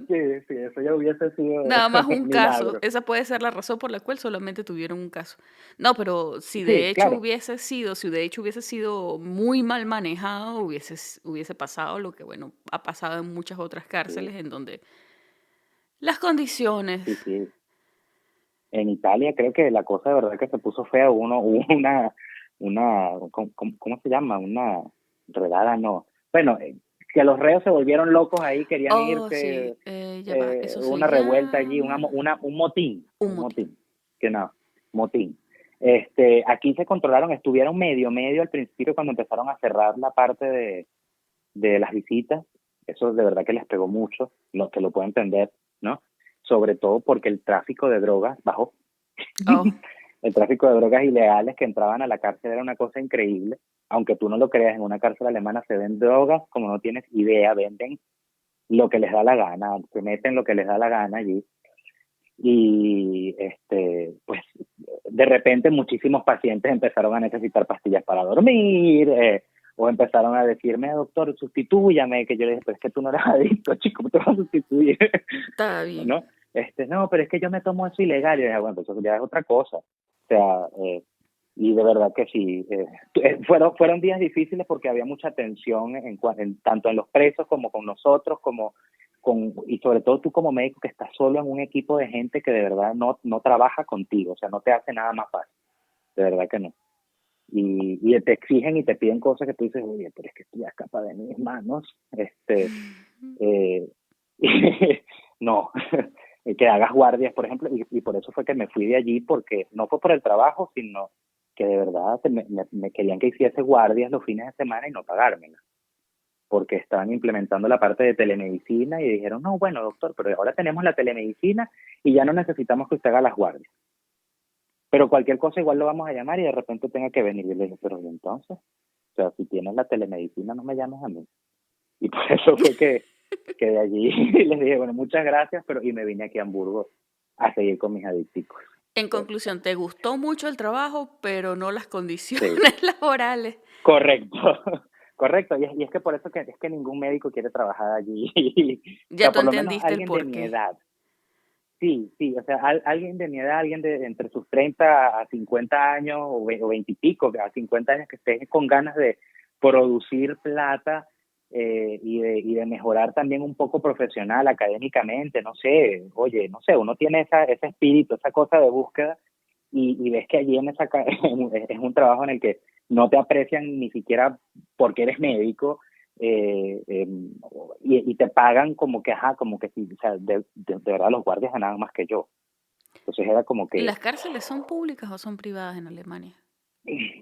sí, eso ya hubiese sido Nada más un caso. milagro. Esa puede ser la razón por la cual solamente tuvieron un caso. No, pero si de Sí, hecho claro. hubiese sido muy mal manejado, hubiese pasado lo que, bueno, ha pasado en muchas otras cárceles Sí, en donde las condiciones. sí, sí. En Italia creo que la cosa de verdad que se puso fea. Hubo ¿cómo se llama? Una redada, no. Bueno, que los reos se volvieron locos ahí, querían Oh, sí, irse, ya va. Eso hubo se una revuelta allí, llama un motín, un motín. que no, motín. Aquí se controlaron, estuvieron medio al principio cuando empezaron a cerrar la parte de las visitas. Eso de verdad que les pegó mucho, lo que lo puedo entender, ¿no? Sobre todo porque el tráfico de drogas bajó. Oh, El tráfico de drogas ilegales que entraban a la cárcel era una cosa increíble. Aunque tú no lo creas, en una cárcel alemana se ven drogas como no tienes idea, venden lo que les da la gana, se meten lo que les da la gana allí. Y pues de repente muchísimos pacientes empezaron a necesitar pastillas para dormir, o empezaron a decirme, doctor, sustitúyame, que yo le dije, pero es que tú no eres adicto, chico, ¿cómo te vas a sustituir? está bien. ¿No? No, pero es que yo me tomo eso ilegal. Y yo dije, bueno, pues eso ya es otra cosa. O sea, y de verdad que sí. Fueron días difíciles porque había mucha tensión tanto en los presos como con nosotros, y sobre todo tú como médico que estás solo en un equipo de gente que de verdad no trabaja contigo, o sea, no te hace nada más fácil. De verdad que no. Y te exigen y te piden cosas que tú dices, oye, pero es que esto ya escapa de mis manos. Eh, no, que hagas guardias, por ejemplo, y por eso fue que me fui de allí, porque no fue por el trabajo, sino que de verdad me querían que hiciese guardias los fines de semana y no pagármelas, porque estaban implementando la parte de telemedicina y dijeron, no, bueno, doctor, pero ahora tenemos la telemedicina y ya no necesitamos que usted haga las guardias. Pero cualquier cosa igual lo vamos a llamar y de repente tenga que venir. Y le dije, pero ¿y entonces? O sea, si tienes la telemedicina, no me llames a mí. Y por eso fue que de allí les dije, bueno, muchas gracias, y me vine aquí a Hamburgo a seguir con mis adicticos. En conclusión, te gustó mucho el trabajo, pero no las condiciones Sí, laborales. correcto, correcto. Y es que por eso es que ningún médico quiere trabajar allí. O Ya sea, tú por lo menos entendiste el alguien de mi porqué. edad. Sí, sí, o sea, alguien de mi edad, alguien de entre sus 30 a 50 años o 20 y pico, a 50 años que esté con ganas de producir plata, y de mejorar también un poco profesional, académicamente, no sé, oye, no sé, uno tiene ese espíritu, esa cosa de búsqueda y ves que allí es un trabajo en el que no te aprecian ni siquiera porque eres médico, y te pagan como que, ajá, como que sí, o sea, de verdad los guardias ganaban más que yo. Entonces era como que, ¿Las cárceles son públicas o son privadas en Alemania?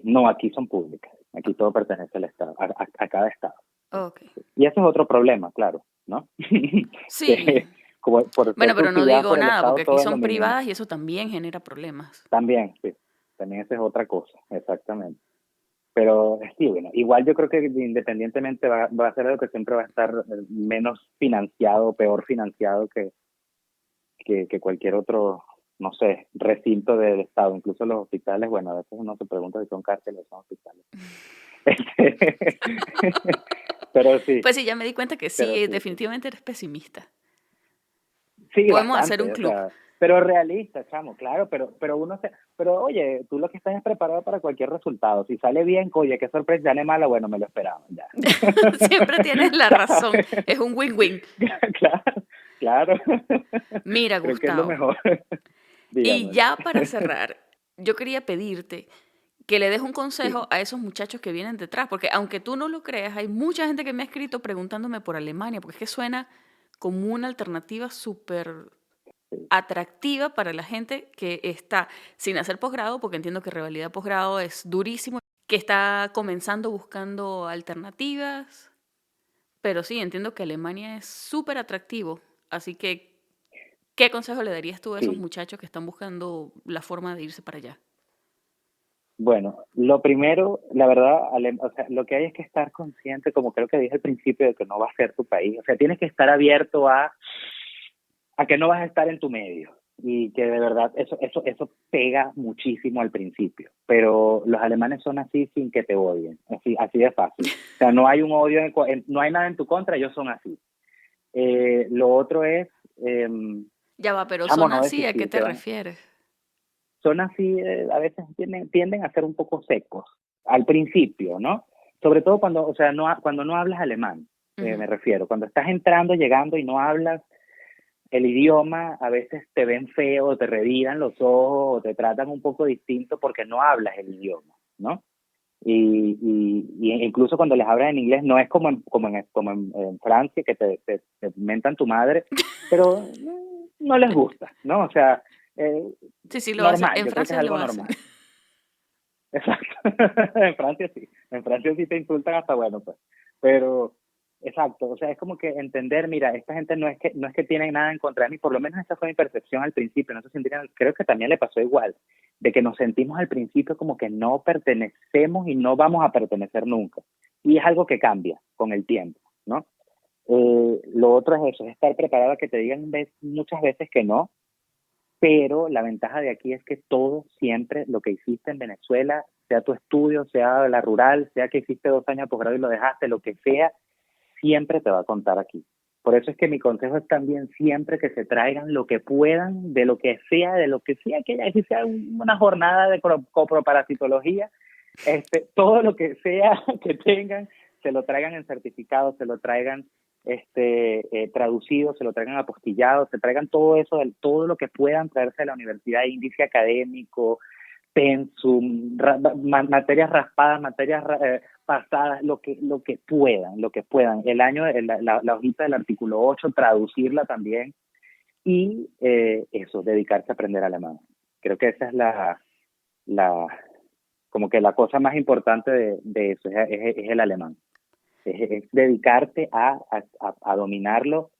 no, aquí son públicas, aquí todo pertenece al Estado, a cada Estado. Ok. Y ese es otro problema, claro, ¿no? Sí. Que como por Bueno, ser pero no subsidiada digo por el nada, Estado porque aquí todo es lo son mismo. privadas y eso también genera problemas. También, sí, también esa es otra cosa, exactamente. Pero sí, bueno, igual yo creo que independientemente va a ser algo que siempre va a estar menos financiado, peor financiado que cualquier otro no sé, recinto del Estado, incluso los hospitales, bueno, a veces uno se pregunta si son cárceles o son hospitales. Pero sí, Pues sí, ya me di cuenta que pero sí, sí, sí. definitivamente eres pesimista. Sí, Podemos hacer un bastante, o club. sea, pero realista, chamo, claro, pero uno se, pero oye, tú lo que estás es preparado para cualquier resultado. Si sale bien, oye, qué sorpresa, sale mala, bueno, me lo esperaba, ya. Siempre tienes la razón. Es un win-win. Claro, claro. Mira, Creo que es lo Gustavo, mejor. y Dígamelo. ya para cerrar, yo quería pedirte que le des un Sí, consejo a esos muchachos que vienen detrás, porque aunque tú no lo creas, hay mucha gente que me ha escrito preguntándome por Alemania, porque es que suena como una alternativa súper sí, atractiva para la gente que está sin hacer posgrado, porque entiendo que revalidar posgrado es durísimo, que está comenzando buscando alternativas, pero sí, entiendo que Alemania es súper atractivo, así que, ¿qué consejo le darías tú a esos sí. muchachos que están buscando la forma de irse para allá? Bueno, lo primero, la verdad, o sea, lo que hay es que estar consciente, como creo que dije al principio, de que no va a ser tu país. O sea, tienes que estar abierto a que no vas a estar en tu medio y que de verdad eso pega muchísimo al principio. Pero los alemanes son así sin que te odien, así de fácil. O sea, no hay un odio, no hay nada en tu contra, ellos son así. Lo otro es, eh, Ya va, pero chamo, son no así, ¿a qué desistir, te que van, refieres? son así, a veces tienden a ser un poco secos al principio, ¿no? Sobre todo cuando, o sea, cuando no hablas alemán, Ujú. me refiero. Cuando estás entrando, llegando y no hablas el idioma, a veces te ven feo, te reviran los ojos, o te tratan un poco distinto porque no hablas el idioma, ¿no? Y incluso cuando les hablas en inglés, no es como en Francia, que te mentan tu madre, pero no les gusta, ¿no? O sea, eh, Sí, sí lo hacen. normal, En yo creo que es Francia lo algo hacen. normal. Exacto. En Francia sí te insultan hasta bueno, pues. Pero, exacto, o sea, es como que entender, mira, esta gente no es que tienen nada en contra de mí, por lo menos esa fue mi percepción al principio, no se sentían, creo que también le pasó igual, de que nos sentimos al principio como que no pertenecemos y no vamos a pertenecer nunca. Y es algo que cambia con el tiempo, ¿no? Lo otro es eso, es estar preparado a que te digan muchas veces que no, pero la ventaja de aquí es que todo siempre lo que hiciste en Venezuela, sea tu estudio, sea la rural, sea que hiciste 2 años de posgrado y lo dejaste, lo que sea, siempre te va a contar aquí. Por eso es que mi consejo es también siempre que se traigan lo que puedan, de lo que sea que haya, si sea una jornada de coproparasitología, todo lo que sea que tengan, se lo traigan en certificado, se lo traigan traducido, se lo traigan apostillado, se traigan todo eso, todo lo que puedan traerse de la universidad, índice académico, pensum, materias raspadas, materias pasadas, lo que puedan. El año, la hojita del artículo 8 traducirla también y eso, dedicarse a aprender alemán. Creo que esa es la como que la cosa más importante de eso, es el alemán. Es dedicarte a dominarlo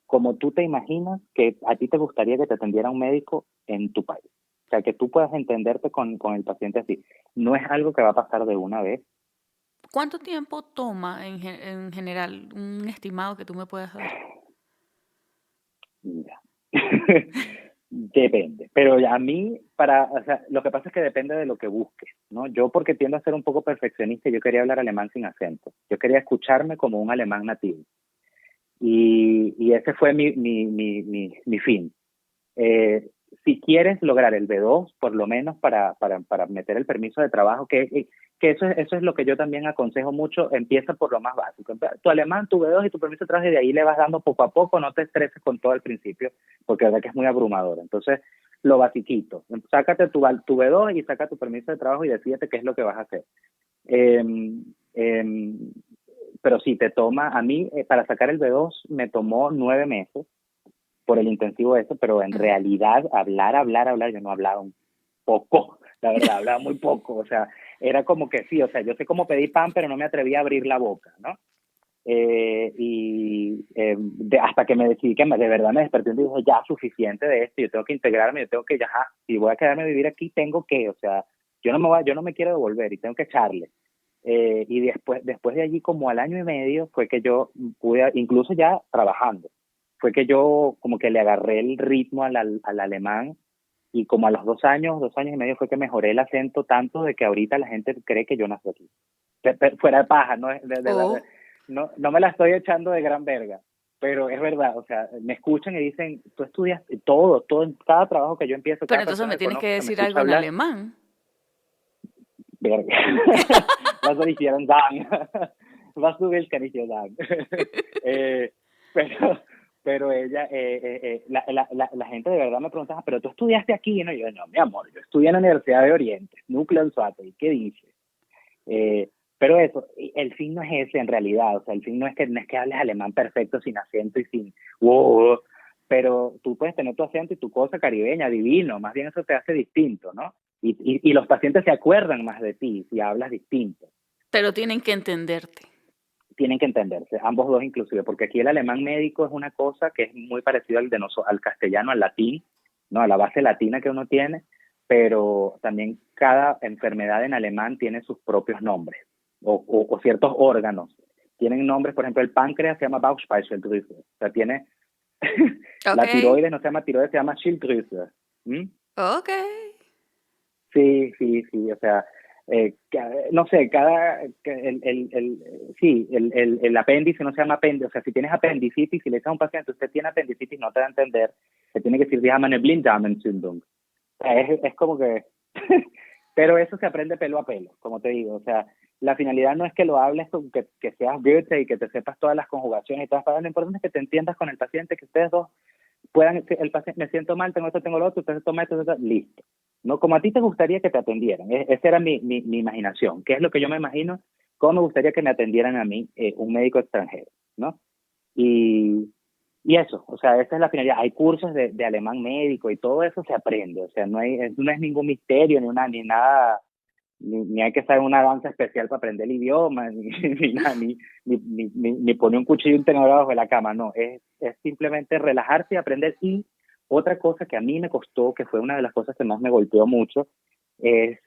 como tú te imaginas que a ti te gustaría que te atendiera un médico en tu país. O sea, que tú puedas entenderte con el paciente así. No es algo que va a pasar de una vez. ¿Cuánto tiempo toma en general un estimado que tú me puedas dar? Mira. Depende, pero a mí, o sea, lo que pasa es que depende de lo que busques, ¿no? Yo porque tiendo a ser un poco perfeccionista, yo quería hablar alemán sin acento. Yo quería escucharme como un alemán nativo. Y ese fue mi fin. Eh, si quieres lograr el B2, por lo menos para meter el permiso de trabajo, que eso es lo que yo también aconsejo mucho, empieza por lo más básico. Tu alemán, tu B2 y tu permiso de trabajo, y de ahí le vas dando poco a poco, no te estreses con todo al principio, porque la verdad que es muy abrumador. Entonces, lo basiquito, sácate tu B2 y saca tu permiso de trabajo y decídete qué es lo que vas a hacer. Eh, eh, pero sí, a mí, para sacar el B2 me tomó 9 meses por el intensivo ese, pero en Ujú. realidad hablar, yo no hablaba un poco, la verdad, hablaba muy poco, o sea, era como que sí, o sea, yo sé cómo pedir pan, pero no me atrevía a abrir la boca, ¿no? Hasta que me decidí que de verdad me desperté y dije, ya, suficiente de esto, yo tengo que integrarme, yo tengo que, ya, si voy a quedarme a vivir aquí, tengo que, o sea, yo no me quiero devolver y tengo que echarle. Y después de allí, como al año y medio, fue que yo pude, incluso ya trabajando, fue que yo como que le agarré el ritmo al alemán Y como a los 2 años y medio fue que mejoré el acento tanto de que ahorita la gente cree que yo nací aquí. Fuera de paja, no, de verdad, Oh, no me la estoy echando de gran verga, pero es verdad, o sea, me escuchan y dicen, tú estudias todo, en cada trabajo que yo empiezo, pero cada entonces persona me que tienes que conozco que me decir algo escucha en hablar, alemán. verga, was soll ich dir denn sagen? Was du willst, kann ich dir sagen. eh, pero, pero ella, la gente de verdad me pregunta, "Ah, pero tú estudiaste aquí", ¿no? Y yo, no, mi amor, yo estudié en la Universidad de Oriente, Núcleo en Suárez, ¿qué dices? Pero eso, el fin no es ese en realidad, o sea, el fin no es que hables alemán perfecto sin acento y sin wow, pero tú puedes tener tu acento y tu cosa caribeña, divino, más bien eso te hace distinto, ¿no? Y los pacientes se acuerdan más de ti si hablas distinto. Pero tienen que entenderte. Tienen que entenderse, ambos dos inclusive, porque aquí el alemán médico es una cosa que es muy parecido al castellano, al latín, ¿no? A la base latina que uno tiene, pero también cada enfermedad en alemán tiene sus propios nombres, o ciertos órganos. Tienen nombres, por ejemplo, el páncreas se llama Bauchspeicheldrüse, o sea, tiene, Ok, la tiroides no se llama tiroides, se llama Schilddrüse. ¿Mm? ok. Sí, o sea, no sé, el apéndice no se llama apéndice, o sea, si tienes apendicitis, si le dices a un paciente, usted tiene apendicitis, no te va a entender, se tiene que decir, wir haben eine Blinddarmentzündung. O sea, es como que, pero eso se aprende pelo a pelo, como te digo, o sea, la finalidad no es que lo hables, que seas Goethe y que te sepas todas las conjugaciones y todas las palabras, lo importante es que te entiendas con el paciente, que ustedes dos puedan, el paciente, me siento mal, tengo lo otro, usted se toma esto, listo. ¿No? Como a ti te gustaría que te atendieran. Esa era mi imaginación. ¿Qué es lo que yo me imagino? ¿Cómo me gustaría que me atendieran a mí, un médico extranjero? ¿No? Y eso, o sea, esa es la finalidad. Hay cursos de alemán médico y todo eso se aprende. O sea, no es ningún misterio ni nada, ni hay que saber una danza especial para aprender el idioma, ni nada, ni poner un cuchillo y un tenedor abajo de la cama, no, es simplemente relajarse y aprender. Y otra cosa que a mí me costó, que fue una de las cosas que más me golpeó mucho, es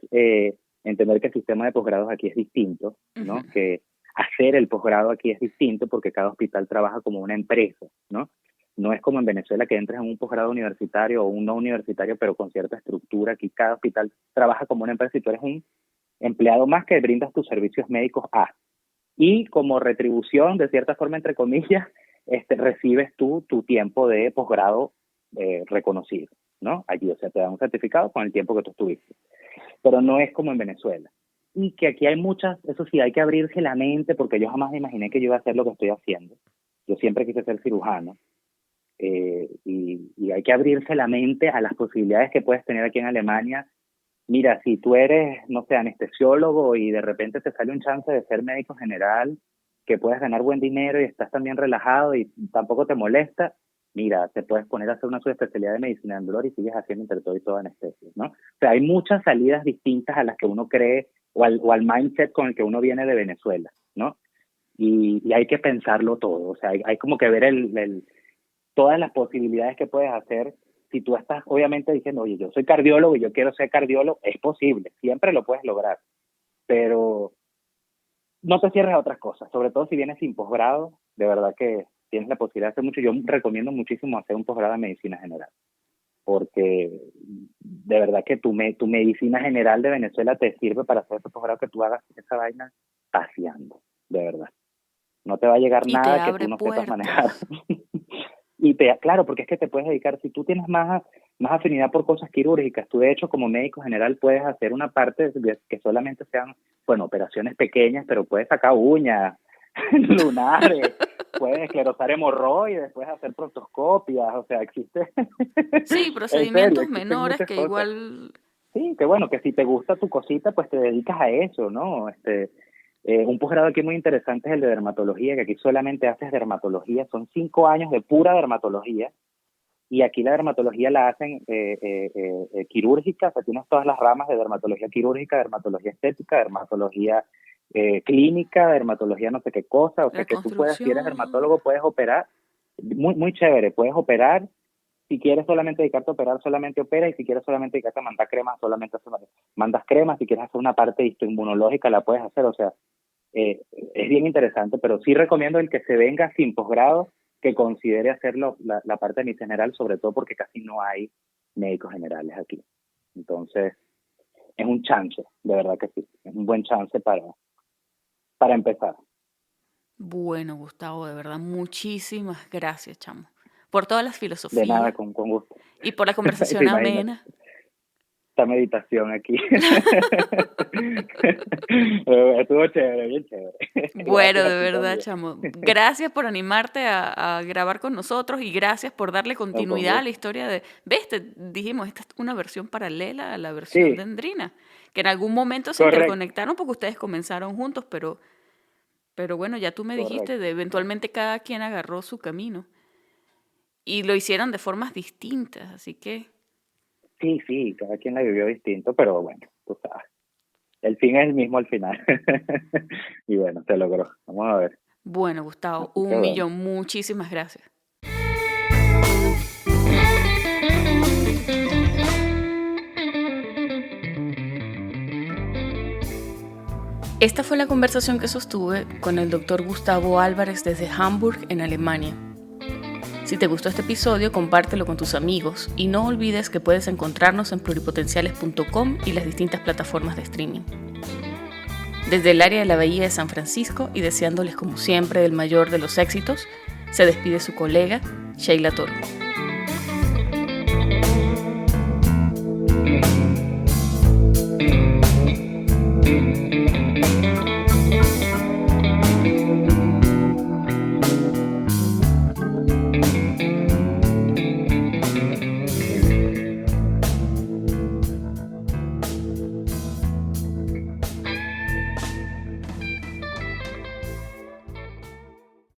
entender que el sistema de posgrados aquí es distinto, ¿no? Ujú. Que hacer el posgrado aquí es distinto porque cada hospital trabaja como una empresa, ¿no? No es como en Venezuela que entras en un posgrado universitario o un no universitario, pero con cierta estructura. Aquí cada hospital trabaja como una empresa y tú eres un empleado más que brindas tus servicios médicos a. Y como retribución, de cierta forma, entre comillas, recibes tú tu tiempo de posgrado reconocido, ¿no? Allí, o sea, te dan un certificado con el tiempo que tú estuviste. Pero no es como en Venezuela. Y que aquí hay muchas, eso sí, hay que abrirse la mente, porque yo jamás me imaginé que yo iba a hacer lo que estoy haciendo. Yo siempre quise ser cirujano. Y hay que abrirse la mente a las posibilidades que puedes tener aquí en Alemania. Mira, si tú eres, no sé, anestesiólogo y de repente te sale un chance de ser médico general, que puedes ganar buen dinero y estás también relajado y tampoco te molesta, mira, te puedes poner a hacer una subespecialidad de medicina del dolor y sigues haciendo entre todo y todo anestesia, ¿no? O sea, hay muchas salidas distintas a las que uno cree o al mindset con el que uno viene de Venezuela, ¿no? Y hay que pensarlo todo, o sea, hay como que ver todas las posibilidades que puedes hacer. Si tú estás obviamente diciendo, oye, yo soy cardiólogo y yo quiero ser cardiólogo, es posible, siempre lo puedes lograr, pero no te cierres a otras cosas, sobre todo si vienes sin posgrado, de verdad que tienes la posibilidad de hacer mucho. Yo recomiendo muchísimo hacer un posgrado en medicina general, porque de verdad que tu medicina general de Venezuela te sirve para hacer ese posgrado que tú hagas esa vaina paseando, de verdad. No te va a llegar Y te nada que tú abre no sepas manejar. puertas. Claro, porque es que te puedes dedicar, si tú tienes más afinidad por cosas quirúrgicas, tú de hecho como médico general puedes hacer una parte que solamente sean, bueno, operaciones pequeñas, pero puedes sacar uñas, lunares, puedes esclerosar hemorroides, puedes hacer proctoscopias, o sea, existe, Sí, en serio, procedimientos existen menores muchas que cosas. igual... Sí, que bueno, que si te gusta tu cosita, pues te dedicas a eso, ¿no? Un posgrado aquí muy interesante es el de dermatología, que aquí solamente haces dermatología, son 5 años de pura dermatología, y aquí la dermatología la hacen quirúrgica, o sea, tienes todas las ramas de dermatología quirúrgica, dermatología estética, dermatología clínica, dermatología no sé qué cosa, o sea, que tú puedes, si eres Reconstrucción. dermatólogo, puedes operar, muy, muy chévere, puedes operar. Si quieres solamente dedicarte a operar, solamente opera, y si quieres solamente dedicarte a mandar cremas, solamente mandas cremas. Si quieres hacer una parte histoinmunológica, la puedes hacer. O sea, es bien interesante, pero sí recomiendo el que se venga sin posgrado, que considere hacerlo la parte de mi general, sobre todo porque casi no hay médicos generales aquí. Entonces, es un chance, de verdad que sí, es un buen chance para empezar. Bueno, Gustavo, de verdad, muchísimas gracias, chamo, por todas las De filosofías nada, con gusto. y por la ¿Te conversación imaginas? amena. Esta meditación aquí. Estuvo chévere, bien chévere. Bueno, Gracias a de ti verdad, también. chamo. Gracias por animarte a grabar con nosotros y gracias por darle No, con continuidad a la gusto. historia de... ¿Ves? Dijimos, esta es una versión paralela a la versión de Sí, Andrina, que en algún momento se correcto, interconectaron porque ustedes comenzaron juntos, pero bueno, ya tú me dijiste, correcto. de eventualmente cada quien agarró su camino y lo hicieron de formas distintas, así que... Sí, cada quien la vivió distinto, pero bueno, tú sabes. El fin es el mismo al final. Y bueno, se logró. Vamos a ver. Bueno, Gustavo, Así que un bueno. millón, muchísimas gracias. Esta fue la conversación que sostuve con el doctor Gustavo Álvarez desde Hamburg, en Alemania. Si te gustó este episodio, compártelo con tus amigos y no olvides que puedes encontrarnos en pluripotenciales.com y las distintas plataformas de streaming. Desde el área de la Bahía de San Francisco y deseándoles como siempre el mayor de los éxitos, se despide su colega Sheila Toro.